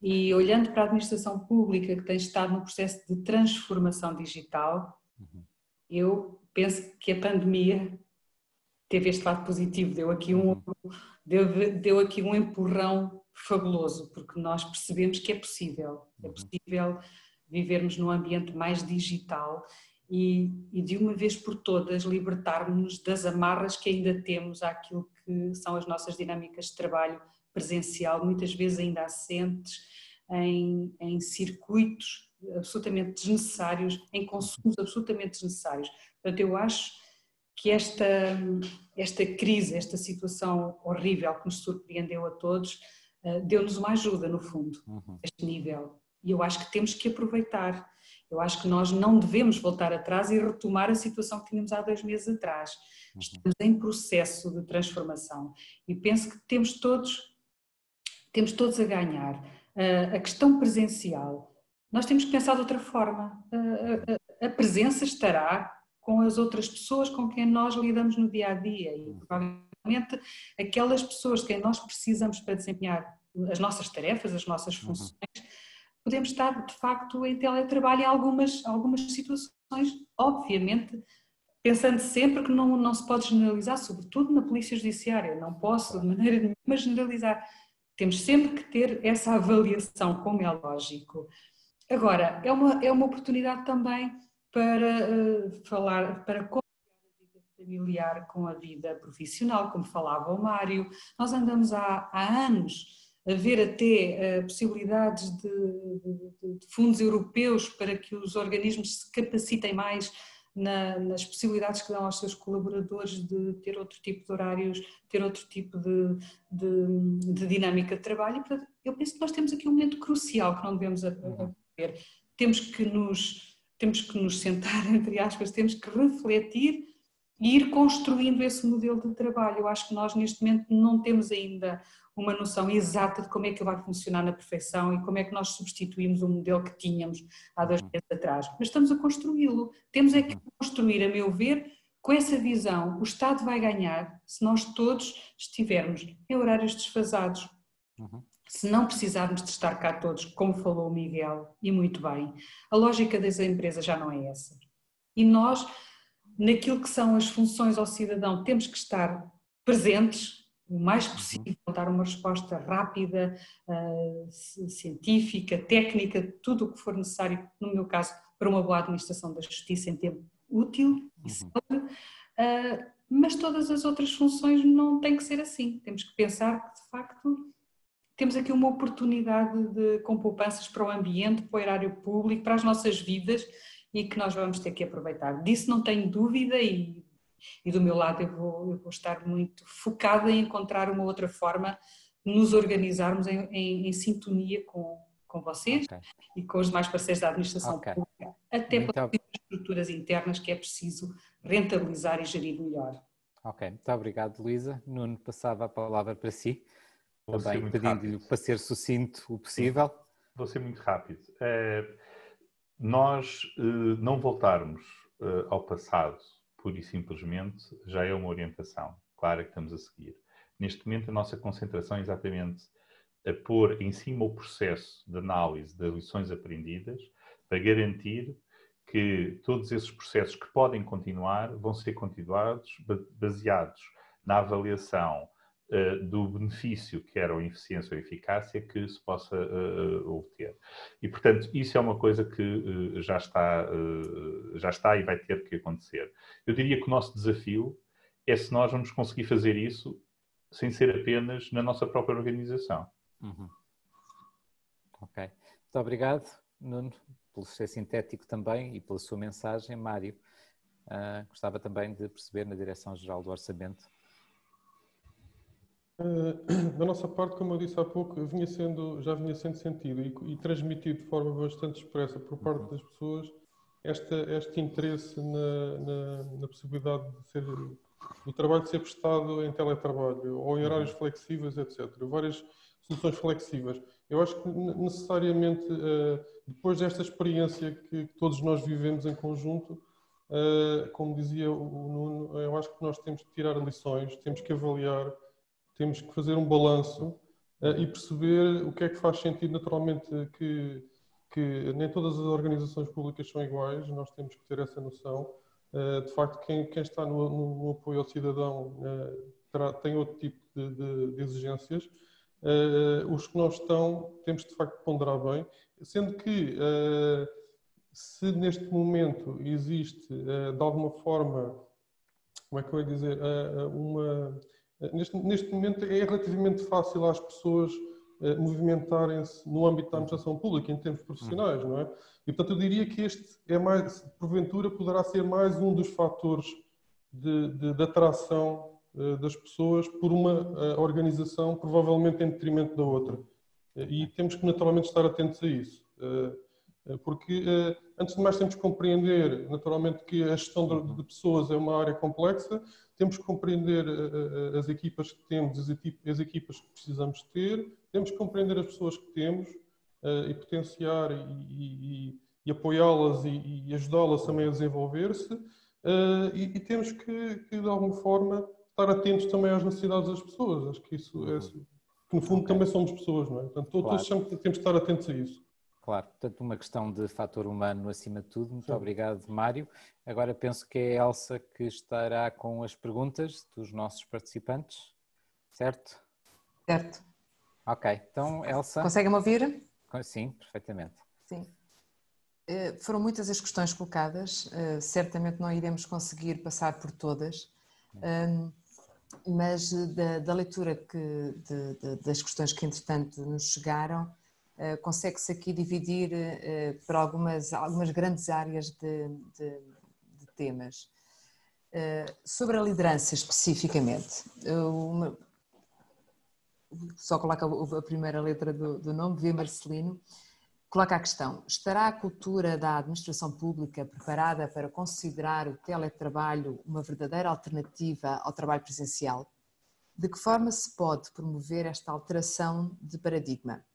S4: e olhando para a administração pública que tem estado num processo de transformação digital, eu penso que a pandemia teve este lado positivo, deu aqui um empurrão fabuloso, porque nós percebemos que é possível vivermos num ambiente mais digital e de uma vez por todas libertarmos-nos das amarras que ainda temos àquilo que são as nossas dinâmicas de trabalho presencial, muitas vezes ainda assentes em circuitos absolutamente desnecessários, em consumos absolutamente desnecessários. Portanto, eu acho que esta crise, esta situação horrível que nos surpreendeu a todos, deu-nos uma ajuda, no fundo, a este nível. E eu acho que temos que aproveitar. Eu acho que nós não devemos voltar atrás e retomar a situação que tínhamos há 2 meses atrás. Estamos em processo de transformação e penso que temos todos a ganhar. A questão presencial, nós temos que pensar de outra forma. A presença estará com as outras pessoas com quem nós lidamos no dia a dia e provavelmente aquelas pessoas de quem nós precisamos para desempenhar as nossas tarefas, as nossas funções, podemos estar de facto em teletrabalho em algumas situações, obviamente pensando sempre que não se pode generalizar, sobretudo na polícia judiciária, não posso de maneira nenhuma generalizar. Temos sempre que ter essa avaliação, como é lógico. Agora, é uma oportunidade também para falar, para conciliar a vida familiar com a vida profissional, como falava o Mário. Nós andamos há anos a ver até possibilidades de fundos europeus para que os organismos se capacitem mais nas possibilidades que dão aos seus colaboradores de ter outro tipo de horários, ter outro tipo de dinâmica de trabalho. E, portanto, eu penso que nós temos aqui um momento crucial que não devemos ver. Temos que nos sentar, entre aspas, temos que refletir e ir construindo esse modelo de trabalho. Eu acho que nós neste momento não temos ainda uma noção exata de como é que vai funcionar na perfeição e como é que nós substituímos o modelo que tínhamos há 2 meses atrás. Mas estamos a construí-lo. Temos é que construir, a meu ver, com essa visão. O Estado vai ganhar se nós todos estivermos em horários desfasados. Se não precisarmos de estar cá todos, como falou o Miguel, e muito bem, a lógica das empresas já não é essa. E nós, naquilo que são as funções ao cidadão, temos que estar presentes o mais possível, dar uma resposta rápida, científica, técnica, tudo o que for necessário, no meu caso, para uma boa administração da justiça em tempo útil e célebre, mas todas as outras funções não têm que ser assim. Temos que pensar que, de facto, temos aqui uma oportunidade com poupanças para o ambiente, para o erário público, para as nossas vidas e que nós vamos ter que aproveitar. Disso não tenho dúvida e do meu lado eu vou estar muito focada em encontrar uma outra forma de nos organizarmos em sintonia com vocês e com os demais parceiros da administração pública, até para as estruturas internas que é preciso rentabilizar e gerir melhor.
S3: Ok, muito obrigado, Luísa. Nuno, passava a palavra para si. Também pedindo-lhe para ser sucinto o possível.
S5: Vou ser muito rápido. Nós não voltarmos ao passado, pura e simplesmente, já é uma orientação clara que estamos a seguir. Neste momento, a nossa concentração é exatamente a pôr em cima o processo de análise das lições aprendidas para garantir que todos esses processos que podem continuar vão ser continuados baseados na avaliação do benefício, quer a eficiência ou a eficácia, que se possa obter. E, portanto, isso é uma coisa que já está e vai ter que acontecer. Eu diria que o nosso desafio é se nós vamos conseguir fazer isso sem ser apenas na nossa própria organização.
S3: Ok. Muito obrigado, Nuno, pelo ser sintético também e pela sua mensagem. Mário, gostava também de perceber na Direção-Geral do Orçamento.
S6: Da nossa parte, como eu disse há pouco, já vinha sendo sentido e transmitido de forma bastante expressa por parte das pessoas este interesse na possibilidade do trabalho de ser prestado em teletrabalho ou em horários flexíveis, etc. Várias soluções flexíveis. Eu acho que necessariamente, depois desta experiência que todos nós vivemos em conjunto, como dizia o Nuno, eu acho que nós temos que tirar lições, temos que avaliar, temos que fazer um balanço e perceber o que é que faz sentido. Naturalmente que nem todas as organizações públicas são iguais, nós temos que ter essa noção. De facto, quem está no apoio ao cidadão tem outro tipo de exigências. Os que não estão, temos de facto que ponderar bem, sendo que se neste momento existe de alguma forma, como é que eu ia dizer, neste momento é relativamente fácil às pessoas movimentarem-se no âmbito da administração pública, em termos profissionais, não é? E, portanto, eu diria que este porventura, poderá ser mais um dos fatores de atração das pessoas por uma organização, provavelmente em detrimento da outra. E temos que, naturalmente, estar atentos a isso. Porque, antes de mais, temos que compreender, naturalmente, que a gestão de pessoas é uma área complexa, temos que compreender as equipas que temos, as equipas que precisamos ter, temos que compreender as pessoas que temos e potenciar e apoiá-las e ajudá-las também a desenvolver-se e temos que, de alguma forma, estar atentos também às necessidades das pessoas. Acho que isso é, que no fundo também somos pessoas, não é? Portanto, todos temos que estar atentos a isso.
S3: Claro, portanto, uma questão de fator humano acima de tudo. Muito obrigado, Mário. Agora penso que é a Elsa que estará com as perguntas dos nossos participantes, certo?
S1: Certo.
S3: Ok, então Elsa...
S1: Conseguem-me ouvir?
S3: Sim, perfeitamente.
S1: Sim. Foram muitas as questões colocadas, certamente não iremos conseguir passar por todas, mas da leitura das questões que entretanto nos chegaram, consegue-se aqui dividir para algumas grandes áreas de temas. Sobre a liderança especificamente, só coloca a primeira letra do nome, V. Marcelino, coloca a questão: estará a cultura da administração pública preparada para considerar o teletrabalho uma verdadeira alternativa ao trabalho presencial? De que forma se pode promover esta alteração de paradigma?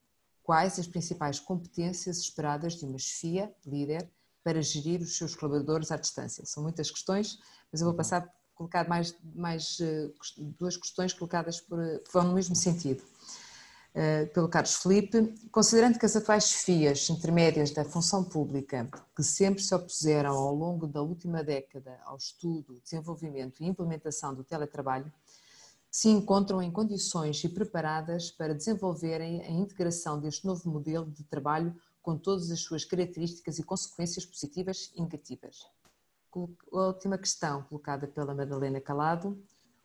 S1: Quais as principais competências esperadas de uma chefia, líder, para gerir os seus colaboradores à distância? São muitas questões, mas eu vou passar a colocar mais duas questões colocadas que vão no mesmo sentido. Pelo Carlos Filipe, considerando que as atuais chefias intermédias da função pública, que sempre se opuseram ao longo da última década ao estudo, desenvolvimento e implementação do teletrabalho, se encontram em condições e preparadas para desenvolverem a integração deste novo modelo de trabalho com todas as suas características e consequências positivas e negativas. A última questão colocada pela Madalena Calado: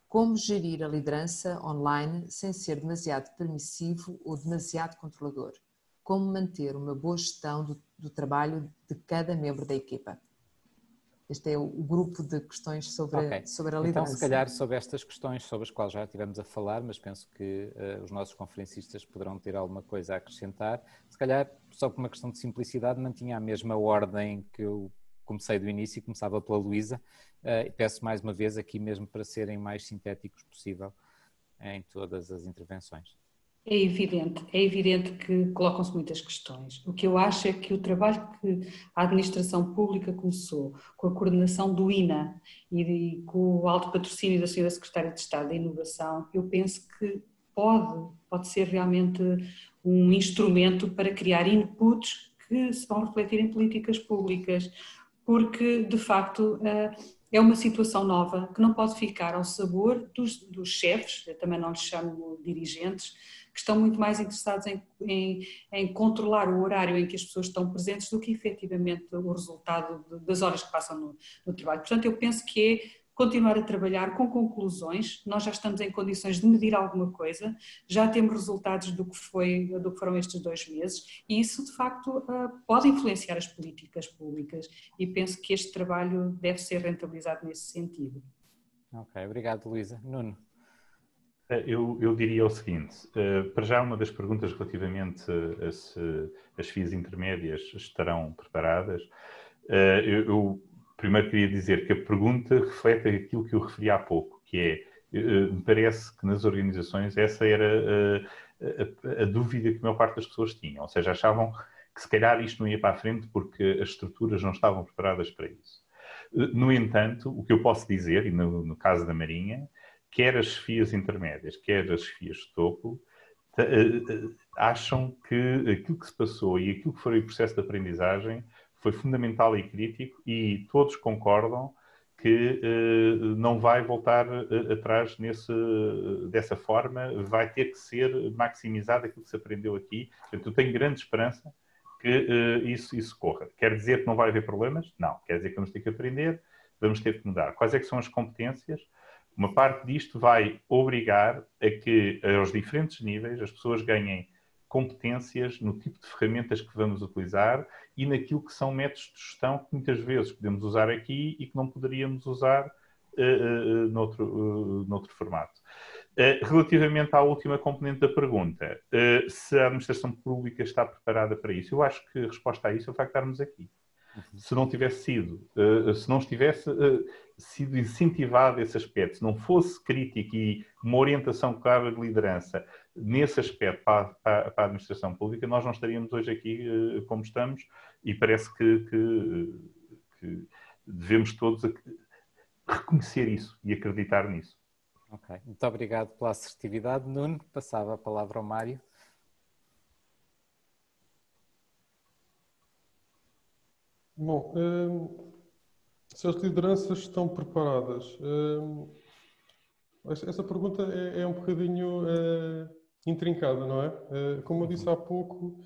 S1: como gerir a liderança online sem ser demasiado permissivo ou demasiado controlador? Como manter uma boa gestão do trabalho de cada membro da equipa? Este é o grupo de questões sobre a liderança.
S3: Então, se calhar, sobre estas questões sobre as quais já estivemos a falar, mas penso que os nossos conferencistas poderão ter alguma coisa a acrescentar, se calhar, só por uma questão de simplicidade, mantinha a mesma ordem que eu comecei do início e começava pela Luísa. Peço mais uma vez aqui mesmo para serem mais sintéticos possível em todas as intervenções.
S4: É evidente que colocam-se muitas questões. O que eu acho é que o trabalho que a administração pública começou com a coordenação do INA e com o alto patrocínio da Sra. Secretária de Estado da Inovação, eu penso que pode ser realmente um instrumento para criar inputs que se vão refletir em políticas públicas, porque de facto é uma situação nova que não pode ficar ao sabor dos chefes, eu também não lhes chamo dirigentes, que estão muito mais interessados em controlar o horário em que as pessoas estão presentes do que efetivamente o resultado das horas que passam no trabalho. Portanto, eu penso que é continuar a trabalhar com conclusões. Nós já estamos em condições de medir alguma coisa, já temos resultados do que foram estes 2 meses e isso de facto pode influenciar as políticas públicas e penso que este trabalho deve ser rentabilizado nesse sentido.
S3: Ok, obrigado, Luísa. Nuno?
S5: Eu diria o seguinte: para já, uma das perguntas relativamente a se as FIAs intermédias estarão preparadas, eu primeiro queria dizer que a pergunta reflete aquilo que eu referi há pouco, que me parece que nas organizações essa era a dúvida que a maior parte das pessoas tinham, ou seja, achavam que se calhar isto não ia para a frente porque as estruturas não estavam preparadas para isso. No entanto, o que eu posso dizer, e no caso da Marinha, quer as chefias intermédias, quer as chefias de topo, acham que aquilo que se passou e aquilo que foi o processo de aprendizagem foi fundamental e crítico e todos concordam que não vai voltar atrás dessa forma, vai ter que ser maximizado aquilo que se aprendeu aqui. Portanto, eu tenho grande esperança que isso corra. Quer dizer que não vai haver problemas? Não. Quer dizer que vamos ter que aprender, vamos ter que mudar. Quais é que são as competências? Uma parte disto vai obrigar a que, aos diferentes níveis, as pessoas ganhem competências no tipo de ferramentas que vamos utilizar e naquilo que são métodos de gestão que muitas vezes podemos usar aqui e que não poderíamos usar noutro formato. Relativamente à última componente da pergunta, se a administração pública está preparada para isso, eu acho que a resposta a isso é o facto de estarmos aqui. Se não tivesse sido, se não estivesse sido incentivado esse aspecto, se não fosse crítico e uma orientação clara de liderança nesse aspecto para a administração pública, nós não estaríamos hoje aqui como estamos e parece que devemos todos reconhecer isso e acreditar nisso.
S3: Ok, muito obrigado pela assertividade. Nuno, passava a palavra ao Mário.
S6: Bom, se as lideranças estão preparadas, essa pergunta é um bocadinho intrincada, não é? Como eu disse há pouco,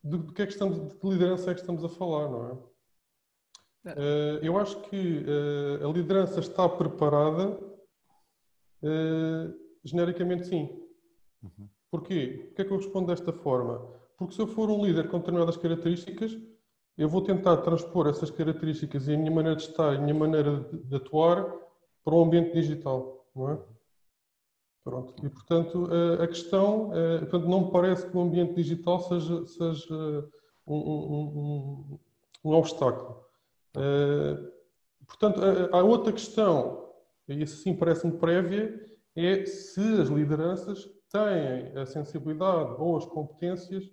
S6: de que de liderança é que estamos a falar, não é? Eu acho que a liderança está preparada, genericamente sim. Porquê? Porquê é que eu respondo desta forma? Porque se eu for um líder com determinadas características, eu vou tentar transpor essas características e a minha maneira de estar, a minha maneira de atuar para o ambiente digital, não é? Pronto. E, portanto, a questão, portanto, não me parece que o ambiente digital seja um obstáculo. Portanto, a outra questão, e isso sim parece-me prévia, é se as lideranças têm a sensibilidade ou as competências,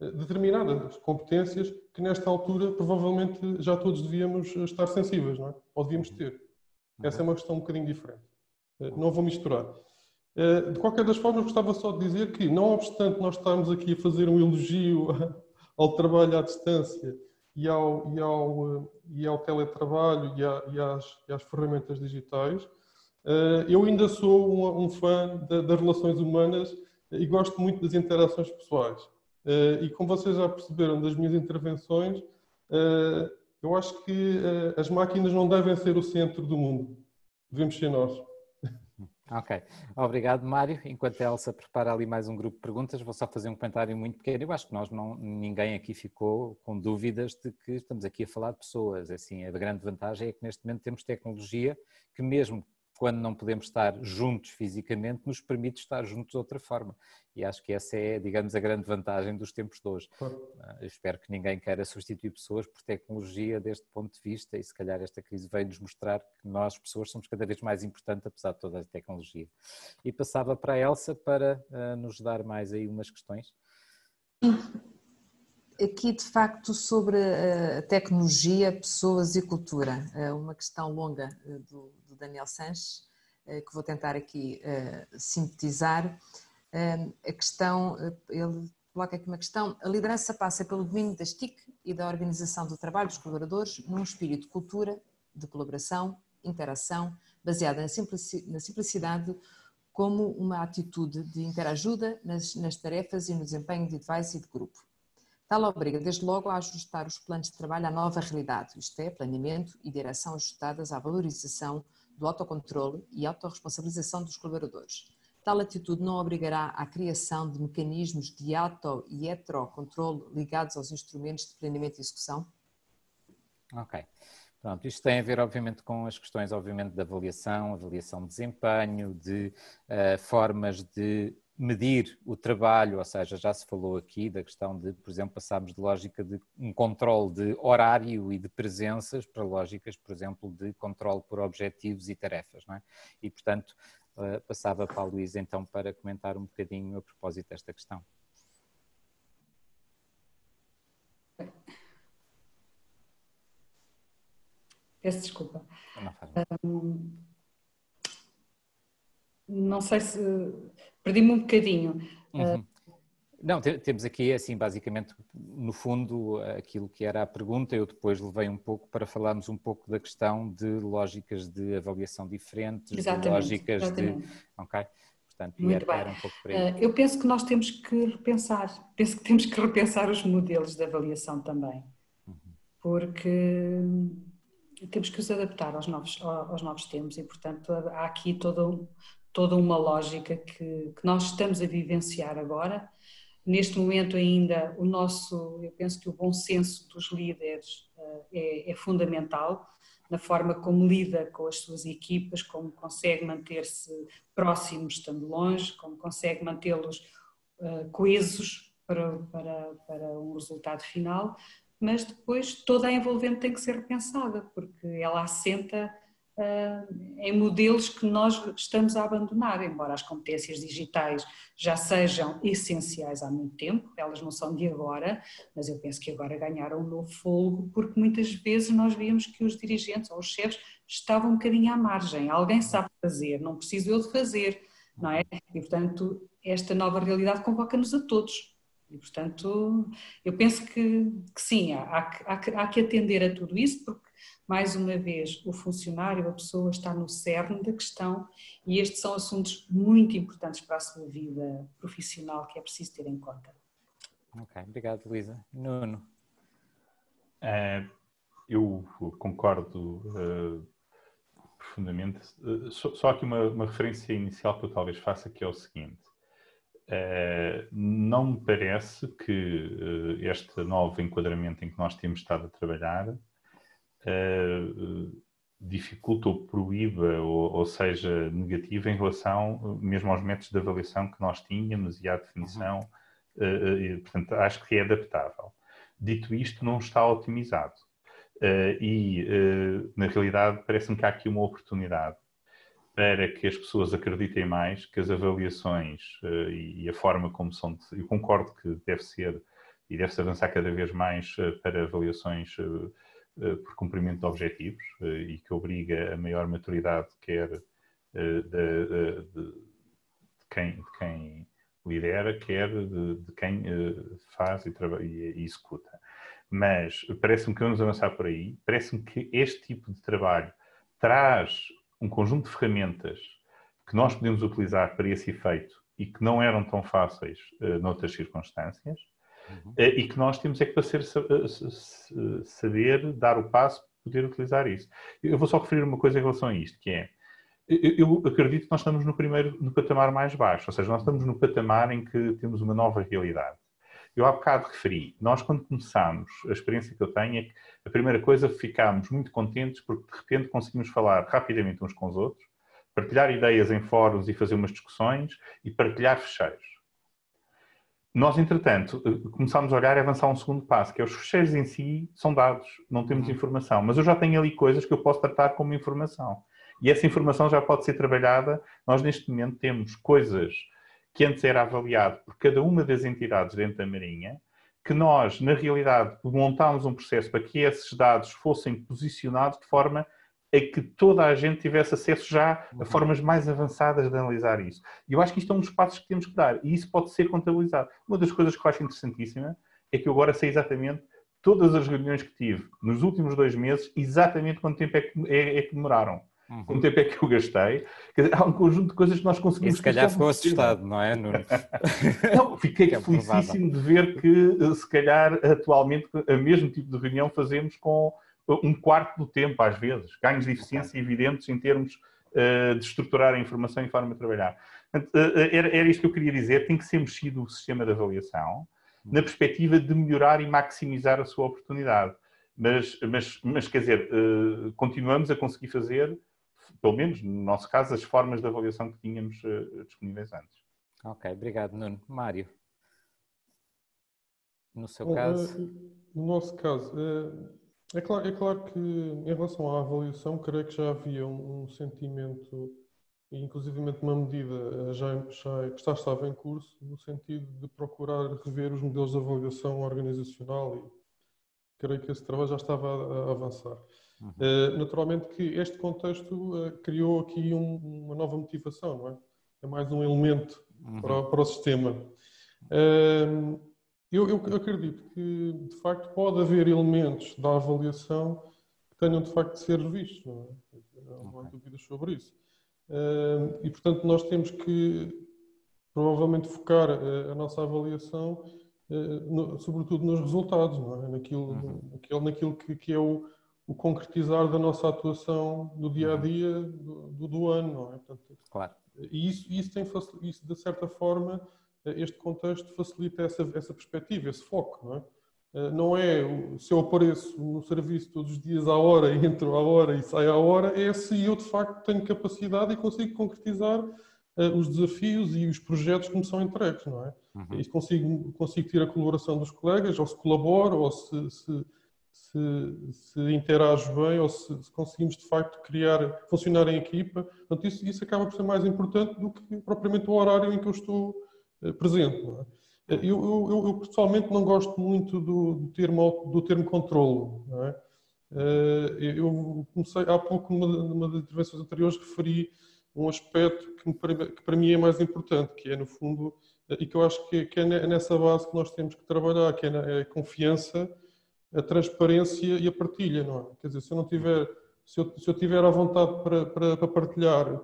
S6: determinadas competências, que nesta altura provavelmente já todos devíamos estar sensíveis, não é? Ou devíamos ter. Essa é uma questão um bocadinho diferente. Não vou misturar. De qualquer das formas, gostava só de dizer que, não obstante nós estarmos aqui a fazer um elogio ao trabalho à distância e ao teletrabalho e às ferramentas digitais, eu ainda sou um fã das relações humanas e gosto muito das interações pessoais. E como vocês já perceberam das minhas intervenções, eu acho que as máquinas não devem ser o centro do mundo. Devemos ser nós.
S3: Ok, obrigado Mário. Enquanto a Elsa prepara ali mais um grupo de perguntas, vou só fazer um comentário muito pequeno. Eu acho que ninguém aqui ficou com dúvidas de que estamos aqui a falar de pessoas. Assim, a grande vantagem é que neste momento temos tecnologia que, mesmo quando não podemos estar juntos fisicamente, nos permite estar juntos de outra forma. E acho que essa é, digamos, a grande vantagem dos tempos de hoje. Eu espero que ninguém queira substituir pessoas por tecnologia deste ponto de vista, e se calhar esta crise veio-nos mostrar que nós, pessoas, somos cada vez mais importantes, apesar de toda a tecnologia. E passava para a Elsa para nos dar mais aí umas questões.
S1: Aqui, de facto, sobre a tecnologia, pessoas e cultura, uma questão longa do Daniel Sanches, que vou tentar aqui sintetizar. A questão, ele coloca aqui uma questão: a liderança passa pelo domínio das TIC e da organização do trabalho dos colaboradores num espírito de cultura, de colaboração, interação, baseada na simplicidade, como uma atitude de interajuda nas tarefas e no desempenho de advice e de grupo. Tal obriga, desde logo, a ajustar os planos de trabalho à nova realidade, isto é, planeamento e direção ajustadas à valorização do autocontrole e autorresponsabilização dos colaboradores. Tal atitude não obrigará à criação de mecanismos de auto- e heterocontrole ligados aos instrumentos de planeamento e execução?
S3: Ok. Pronto, isto tem a ver, obviamente, com as questões, obviamente, de avaliação de desempenho, de formas de medir o trabalho, ou seja, já se falou aqui da questão de, por exemplo, passarmos de lógica de um controle de horário e de presenças para lógicas, por exemplo, de controle por objetivos e tarefas, não é? E, portanto, passava para a Luísa, então, para comentar um bocadinho a propósito desta questão.
S4: Peço desculpa.
S3: Não faz.
S4: Não sei se... Perdi-me um bocadinho.
S3: Não, temos aqui, assim, basicamente, no fundo, aquilo que era a pergunta. Eu depois levei um pouco para falarmos um pouco da questão de lógicas de avaliação diferentes,
S4: Exatamente,
S3: de lógicas
S4: exatamente.
S3: de... Ok? Portanto,
S4: Muito bem.
S3: era um pouco por aí.
S4: Eu penso que nós temos que repensar. Penso que temos que repensar os modelos de avaliação também. Porque temos que os adaptar aos novos tempos e, portanto, há aqui toda uma lógica que nós estamos a vivenciar agora. Neste momento ainda eu penso que o bom senso dos líderes é fundamental na forma como lida com as suas equipas, como consegue manter-se próximos estando longe, como consegue mantê-los coesos para um resultado final, mas depois toda a envolvente tem que ser repensada, porque ela assenta em modelos que nós estamos a abandonar, embora as competências digitais já sejam essenciais há muito tempo, elas não são de agora, mas eu penso que agora ganharam um novo fôlego, porque muitas vezes nós víamos que os dirigentes ou os chefes estavam um bocadinho à margem, alguém sabe fazer, não preciso eu de fazer, não é? E portanto esta nova realidade convoca-nos a todos, E, portanto, eu penso que sim, há que atender a tudo isso, porque, mais uma vez, o funcionário, a pessoa está no cerne da questão e estes são assuntos muito importantes para a sua vida profissional que é preciso ter em conta.
S3: Ok, obrigado, Luísa. Nuno?
S5: Eu concordo profundamente. Só aqui uma referência inicial que eu talvez faça, que é o seguinte. Não me parece que este novo enquadramento em que nós temos estado a trabalhar dificulta ou proíba ou seja negativa em relação mesmo aos métodos de avaliação que nós tínhamos e à definição. Portanto, acho que é adaptável. Dito isto, não está otimizado. Na realidade, parece-me que há aqui uma oportunidade para que as pessoas acreditem mais que as avaliações e a forma como são... Eu concordo que deve ser e deve-se avançar cada vez mais para avaliações por cumprimento de objetivos e que obriga a maior maturidade, quer de quem lidera, quer de quem faz e executa. Mas parece-me que vamos avançar por aí. Parece-me que este tipo de trabalho traz um conjunto de ferramentas que nós podemos utilizar para esse efeito e que não eram tão fáceis noutras circunstâncias, e que nós temos é que saber dar o passo para poder utilizar isso. Eu vou só referir uma coisa em relação a isto, que é, eu acredito que nós estamos no patamar mais baixo, ou seja, nós estamos no patamar em que temos uma nova realidade. Eu há bocado referi, nós quando começámos, a experiência que eu tenho é que a primeira coisa, ficámos muito contentes porque de repente conseguimos falar rapidamente uns com os outros, partilhar ideias em fóruns e fazer umas discussões e partilhar fecheiros. Nós, entretanto, começámos a olhar e avançar um segundo passo, que é os fecheiros em si são dados, não temos informação, mas eu já tenho ali coisas que eu posso tratar como informação. E essa informação já pode ser trabalhada. Nós, neste momento, temos coisas que antes era avaliado por cada uma das entidades dentro da Marinha, que nós, na realidade, montámos um processo para que esses dados fossem posicionados de forma a que toda a gente tivesse acesso já a formas mais avançadas de analisar isso. E eu acho que isto é um dos passos que temos que dar, e isso pode ser contabilizado. Uma das coisas que eu acho interessantíssima é que eu agora sei exatamente todas as reuniões que tive nos últimos 2 meses, exatamente quanto tempo é que demoraram. Quanto tempo é que eu gastei? Quer dizer, há um conjunto de coisas que nós conseguimos...
S3: E se calhar ficou assustado, não é, Nuno?
S5: Não, fiquei felicíssimo de ver que, se calhar, atualmente, o mesmo tipo de reunião fazemos com 1/4 do tempo, às vezes. Ganhos de eficiência evidentes em termos de estruturar a informação e forma de trabalhar. Era isto que eu queria dizer. Tem que ser mexido o sistema de avaliação na perspectiva de melhorar e maximizar a sua oportunidade. Mas quer dizer, continuamos a conseguir fazer, pelo menos no nosso caso, as formas de avaliação que tínhamos disponíveis antes.
S3: Ok, obrigado, Nuno. Mário, no seu caso?
S6: No nosso caso, é claro que em relação à avaliação, creio que já havia um sentimento, e inclusivamente uma medida que já estava em curso, no sentido de procurar rever os modelos de avaliação organizacional, e creio que esse trabalho já estava a avançar. Naturalmente que este contexto criou aqui uma nova motivação, não é? É mais um elemento para o sistema. Eu acredito que, de facto, pode haver elementos da avaliação que tenham, de facto, de ser revistos, não é? Não há dúvidas sobre isso. E, portanto, nós temos que, provavelmente, focar a nossa avaliação, sobretudo nos resultados, não é? Naquilo que é o concretizar da nossa atuação do dia-a-dia do ano, não é? Portanto,
S3: claro.
S6: E isso, de certa forma, este contexto facilita essa perspectiva, esse foco, não é? Não é se eu apareço no serviço todos os dias à hora, entro à hora e saio à hora, é se eu, de facto, tenho capacidade e consigo concretizar os desafios e os projetos que me são entregues, não é? E consigo ter a colaboração dos colegas, ou se colaboro, ou se interajo bem, ou se conseguimos, de facto, funcionar em equipa. Portanto, isso acaba por ser mais importante do que propriamente o horário em que eu estou presente, não é? Eu pessoalmente não gosto muito do termo controlo, não é? Eu comecei há pouco, numa das intervenções anteriores, referi um aspecto que para mim é mais importante, que é, no fundo, e que eu acho que é nessa base que nós temos que trabalhar, que é a confiança, a transparência e a partilha, não é? Quer dizer, se eu tiver à vontade para partilhar,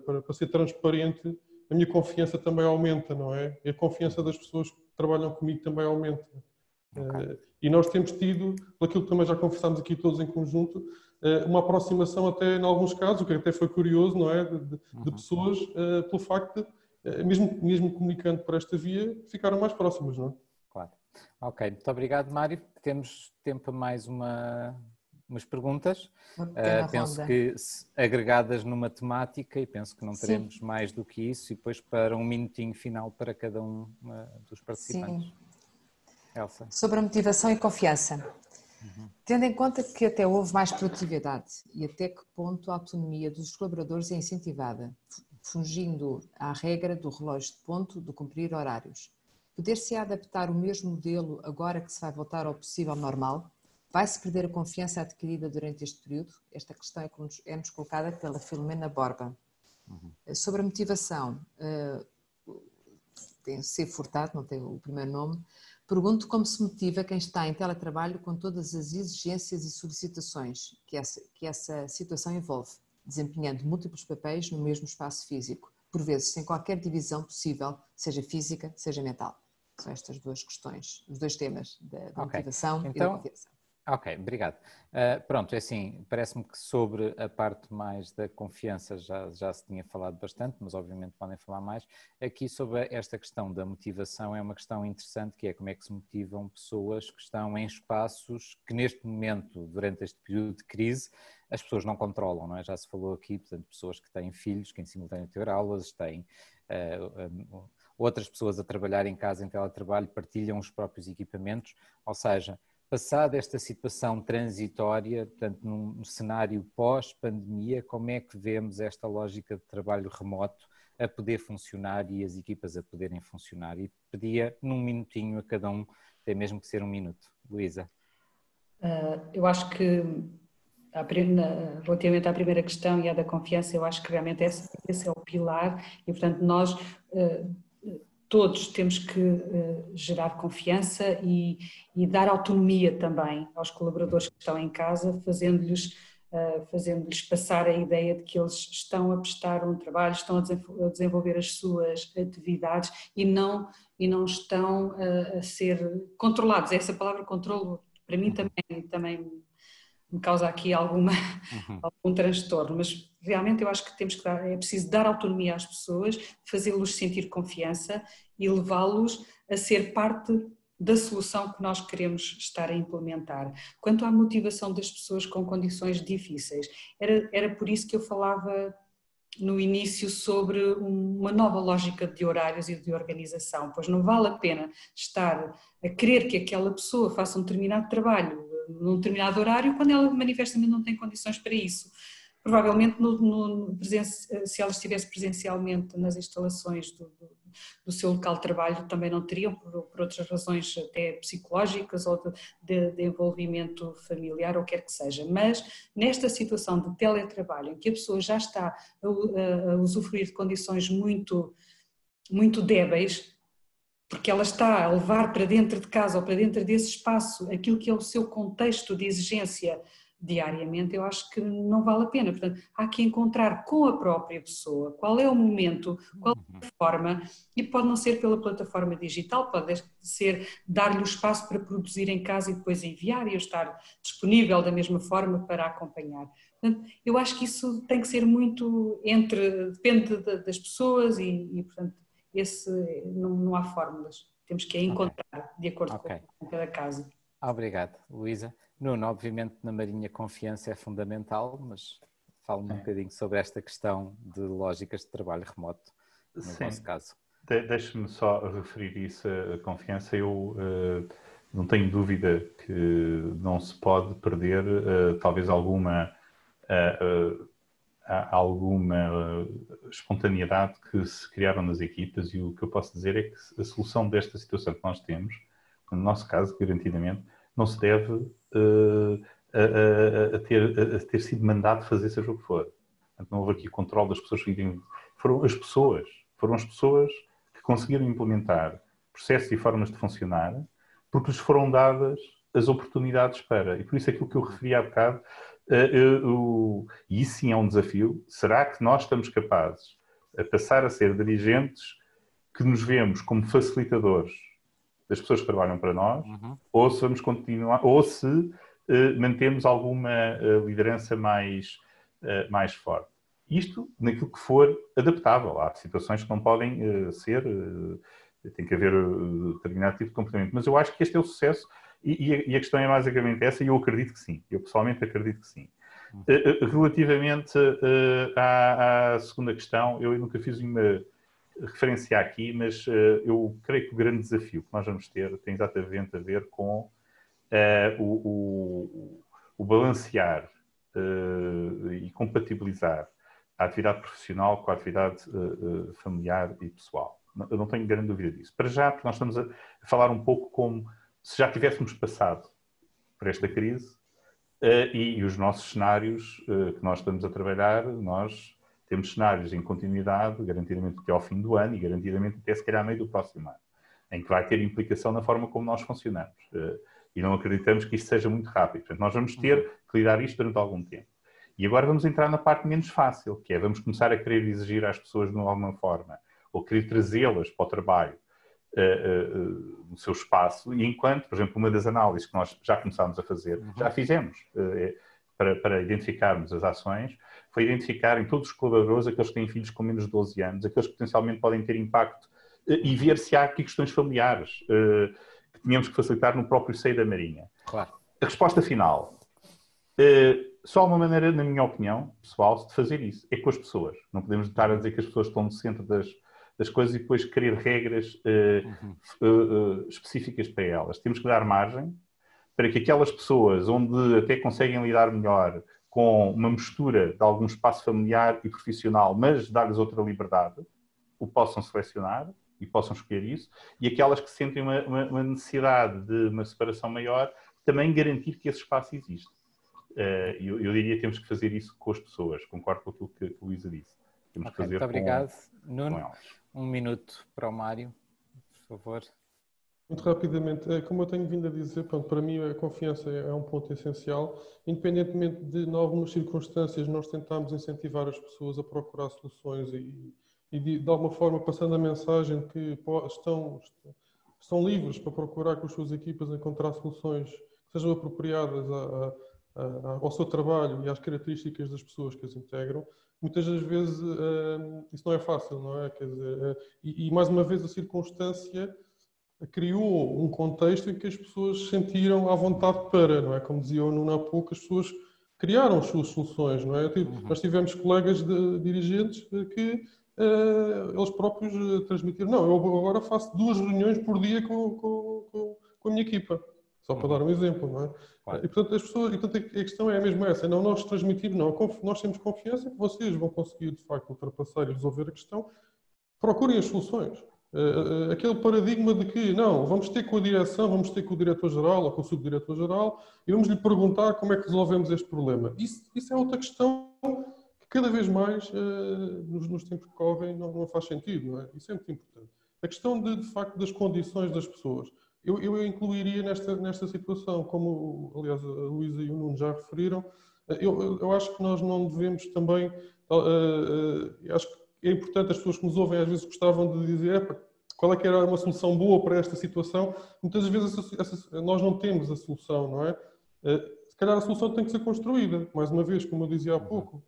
S6: para ser transparente, a minha confiança também aumenta, não é? E a confiança das pessoas que trabalham comigo também aumenta. Okay. E nós temos tido, aquilo que também já conversámos aqui todos em conjunto, uma aproximação até, em alguns casos, o que até foi curioso, não é? De pessoas, pelo facto de, mesmo comunicando por esta via, ficaram mais próximas, não é?
S3: Claro. Ok, muito obrigado, Mário. Temos tempo para mais umas perguntas. Penso que agregadas numa temática, e penso que não teremos Sim. mais do que isso, e depois para um minutinho final para cada um dos participantes.
S1: Sim.
S3: Elsa.
S1: Sobre a motivação e confiança. Tendo em conta que até houve mais produtividade e até que ponto a autonomia dos colaboradores é incentivada, fugindo à regra do relógio de ponto de cumprir horários. Poder-se adaptar o mesmo modelo agora que se vai voltar ao possível normal? Vai-se perder a confiança adquirida durante este período? Esta questão é-nos colocada pela Filomena Borba. Sobre a motivação, tem C. Furtado, não tem o primeiro nome, pergunto como se motiva quem está em teletrabalho com todas as exigências e solicitações que essa situação envolve, desempenhando múltiplos papéis no mesmo espaço físico, por vezes sem qualquer divisão possível, seja física, seja mental. São estas duas questões, os dois temas da motivação e da confiança.
S3: Ok, obrigado. Pronto, é assim, parece-me que sobre a parte mais da confiança já se tinha falado bastante, mas obviamente podem falar mais. Aqui sobre esta questão da motivação é uma questão interessante, que é como é que se motivam pessoas que estão em espaços que neste momento, durante este período de crise, as pessoas não controlam, não é? Já se falou aqui, portanto, pessoas que têm filhos, que em simultâneo ter aulas, têm outras pessoas a trabalhar em casa, em teletrabalho, partilham os próprios equipamentos, ou seja, passada esta situação transitória, portanto, num cenário pós-pandemia, como é que vemos esta lógica de trabalho remoto a poder funcionar e as equipas a poderem funcionar? E pedia num minutinho a cada um, tem mesmo que ser um minuto. Luísa.
S4: Eu acho que, relativamente à primeira questão e à da confiança, eu acho que realmente esse é o pilar e, portanto, nós todos temos que gerar confiança e dar autonomia também aos colaboradores que estão em casa, fazendo-lhes passar a ideia de que eles estão a prestar um trabalho, estão a desenvolver as suas atividades e não estão a ser controlados. Essa palavra controlo, para mim, também me causa aqui algum transtorno, mas realmente eu acho que é preciso dar autonomia às pessoas, fazê-los sentir confiança e levá-los a ser parte da solução que nós queremos estar a implementar. Quanto à motivação das pessoas com condições difíceis, era por isso que eu falava no início sobre uma nova lógica de horários e de organização, pois não vale a pena estar a querer que aquela pessoa faça um determinado trabalho num determinado horário quando ela manifestamente não tem condições para isso. Provavelmente se ela estivesse presencialmente nas instalações do seu local de trabalho também não teriam, por outras razões até psicológicas ou de envolvimento familiar ou quer que seja, mas nesta situação de teletrabalho em que a pessoa já está a usufruir de condições muito, muito débeis, porque ela está a levar para dentro de casa ou para dentro desse espaço aquilo que é o seu contexto de exigência diariamente, eu acho que não vale a pena. Portanto, há que encontrar com a própria pessoa qual é o momento, qual é a forma, e pode não ser pela plataforma digital, pode ser dar-lhe o espaço para produzir em casa e depois enviar e eu estar disponível da mesma forma para acompanhar. Portanto, eu acho que isso tem que ser muito depende das pessoas e portanto, não há fórmulas, temos que encontrar de acordo com cada caso.
S3: Obrigado, Luísa. Nuno, obviamente na Marinha confiança é fundamental, mas fala-me um bocadinho sobre esta questão de lógicas de trabalho remoto, no vosso caso.
S5: Deixe-me só referir isso, a confiança. Eu não tenho dúvida que não se pode perder talvez alguma espontaneidade que se criaram nas equipas, e o que eu posso dizer é que a solução desta situação que nós temos, no nosso caso, garantidamente, não se deve a ter sido mandado fazer seja o que for. Portanto, não houve aqui controle das pessoas que foram as pessoas que conseguiram implementar processos e formas de funcionar porque lhes foram dadas as oportunidades para. E por isso aquilo que eu referi há bocado, e isso sim é um desafio, será que nós estamos capazes a passar a ser dirigentes que nos vemos como facilitadores das pessoas que trabalham para nós, ou se vamos continuar, ou se mantemos alguma liderança mais forte. Isto naquilo que for adaptável. Há situações que não podem ser, tem que haver determinado tipo de comportamento. Mas eu acho que este é o sucesso e a questão é basicamente essa e eu acredito que sim. Eu pessoalmente acredito que sim. Relativamente à segunda questão, eu nunca fiz uma referência aqui, mas eu creio que o grande desafio que nós vamos ter tem exatamente a ver com o balancear e compatibilizar a atividade profissional com a atividade familiar e pessoal. Eu não tenho grande dúvida disso. Para já, porque nós estamos a falar um pouco como se já tivéssemos passado por esta crise e os nossos cenários que nós estamos a trabalhar, nós temos cenários em continuidade, garantidamente até ao fim do ano e garantidamente até se calhar meio do próximo ano, em que vai ter implicação na forma como nós funcionamos. E não acreditamos que isto seja muito rápido. Portanto, nós vamos ter que lidar isto durante algum tempo. E agora vamos entrar na parte menos fácil, que é vamos começar a querer exigir às pessoas de alguma forma, ou querer trazê-las para o trabalho no seu espaço, e enquanto, por exemplo, uma das análises que nós já começámos a fazer, já fizemos, para identificarmos as ações, foi identificar em todos os colaboradores aqueles que têm filhos com menos de 12 anos, aqueles que potencialmente podem ter impacto, e ver se há aqui questões familiares que tínhamos que facilitar no próprio seio da Marinha.
S3: Claro.
S5: A resposta final. Só uma maneira, na minha opinião, pessoal, de fazer isso é com as pessoas. Não podemos estar a dizer que as pessoas estão no centro das coisas e depois querer regras específicas para elas. Temos que dar margem para que aquelas pessoas onde até conseguem lidar melhor com uma mistura de algum espaço familiar e profissional, mas dar-lhes outra liberdade, o possam selecionar e possam escolher isso, e aquelas que sentem uma necessidade de uma separação maior, também garantir que esse espaço existe. Eu diria que temos que fazer isso com as pessoas. Concordo com aquilo que a Luísa disse. Temos que fazer
S3: muito obrigado. Nuno,
S5: com elas.
S3: 1 minuto para o Mário, por favor.
S6: Muito rapidamente, como eu tenho vindo a dizer, pronto, para mim a confiança é um ponto essencial. Independentemente de, em algumas circunstâncias, nós tentarmos incentivar as pessoas a procurar soluções e de alguma forma passando a mensagem que estão livres para procurar com as suas equipas encontrar soluções que sejam apropriadas ao seu trabalho e às características das pessoas que as integram. Muitas das vezes isso não é fácil, não é? Quer dizer, e mais uma vez a circunstância criou um contexto em que as pessoas se sentiram à vontade para, não é? Como dizia o Nuno há pouco, as pessoas criaram as suas soluções, não é? Nós tivemos colegas dirigentes que eles próprios transmitiram, não, eu agora faço 2 reuniões por dia com a minha equipa, só para dar um exemplo, não é? Claro. E portanto as pessoas, a questão é mesmo essa, não nós transmitimos, não, nós temos confiança que vocês vão conseguir de facto ultrapassar e resolver a questão, procurem as soluções. Aquele paradigma de que, não, vamos ter com a direção, vamos ter com o diretor-geral ou com o subdiretor-geral e vamos lhe perguntar como é que resolvemos este problema. Isso é outra questão que cada vez mais, nos tempos que correm, não faz sentido, não é? Isso é muito importante. A questão, de facto, das condições das pessoas. Eu incluiria nesta situação, como, aliás, a Luísa e o Nuno já referiram, eu acho que nós não devemos também, acho que é importante, as pessoas que nos ouvem às vezes gostavam de dizer qual é que era uma solução boa para esta situação. Muitas vezes nós não temos a solução, não é? Se calhar a solução tem que ser construída, mais uma vez, como eu dizia há pouco.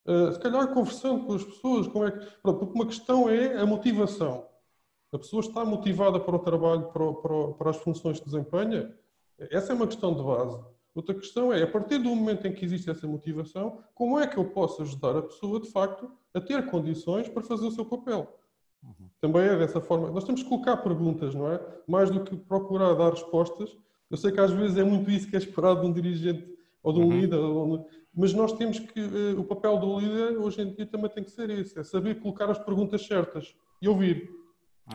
S6: Se calhar conversando com as pessoas, porque uma questão é a motivação. A pessoa está motivada para o trabalho, para as funções que desempenha, essa é uma questão de base. Outra questão é, a partir do momento em que existe essa motivação, como é que eu posso ajudar a pessoa, de facto, a ter condições para fazer o seu papel? Também é dessa forma. Nós temos que colocar perguntas, não é? Mais do que procurar dar respostas. Eu sei que às vezes é muito isso que é esperado de um dirigente ou de um líder, mas nós temos que... O papel do líder, hoje em dia, também tem que ser esse. É saber colocar as perguntas certas e ouvir.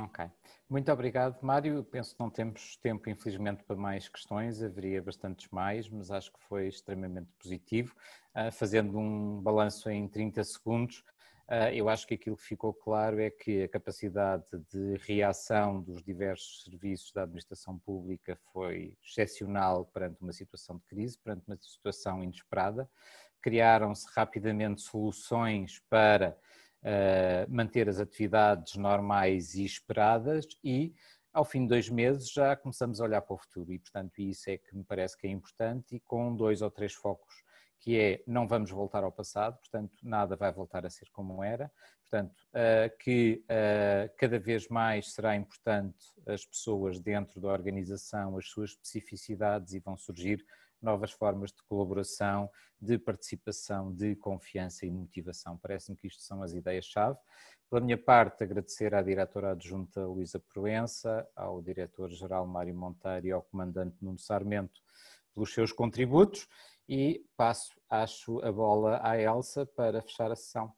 S3: Ok. Muito obrigado, Mário. Penso que não temos tempo, infelizmente, para mais questões. Haveria bastantes mais, mas acho que foi extremamente positivo. Fazendo um balanço em 30 segundos, Eu acho que aquilo que ficou claro é que a capacidade de reação dos diversos serviços da administração pública foi excepcional perante uma situação de crise, perante uma situação inesperada. Criaram-se rapidamente soluções para manter as atividades normais e esperadas e, ao fim de 2 meses, já começamos a olhar para o futuro e, portanto, isso é que me parece que é importante e com 2 ou 3 focos, que é não vamos voltar ao passado, portanto, nada vai voltar a ser como era, portanto, que cada vez mais será importante as pessoas dentro da organização, as suas especificidades e vão surgir novas formas de colaboração, de participação, de confiança e motivação. Parece-me que isto são as ideias-chave. Pela minha parte, agradecer à diretora adjunta Luísa Proença, ao diretor-geral Mário Monteiro e ao comandante Nuno Sarmento pelos seus contributos e passo, acho, a bola à Elsa para fechar a sessão.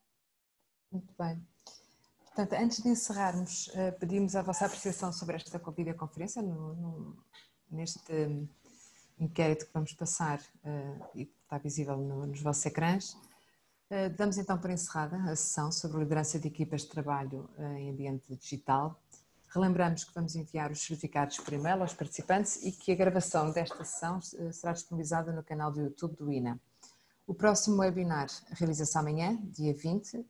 S1: Muito bem. Portanto, antes de encerrarmos, pedimos a vossa apreciação sobre esta videoconferência, neste inquérito que vamos passar e que está visível nos vossos ecrãs. Damos então por encerrada a sessão sobre liderança de equipas de trabalho em ambiente digital. Relembramos que vamos enviar os certificados por e-mail aos participantes e que a gravação desta sessão será disponibilizada no canal do YouTube do INA. O próximo webinar realiza-se amanhã, dia 20,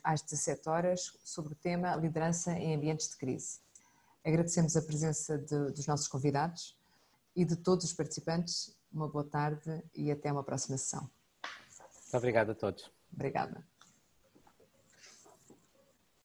S1: às 17 horas, sobre o tema liderança em ambientes de crise. Agradecemos a presença dos nossos convidados e de todos os participantes. Uma boa tarde e até uma próxima sessão.
S3: Muito obrigado a todos.
S1: Obrigada.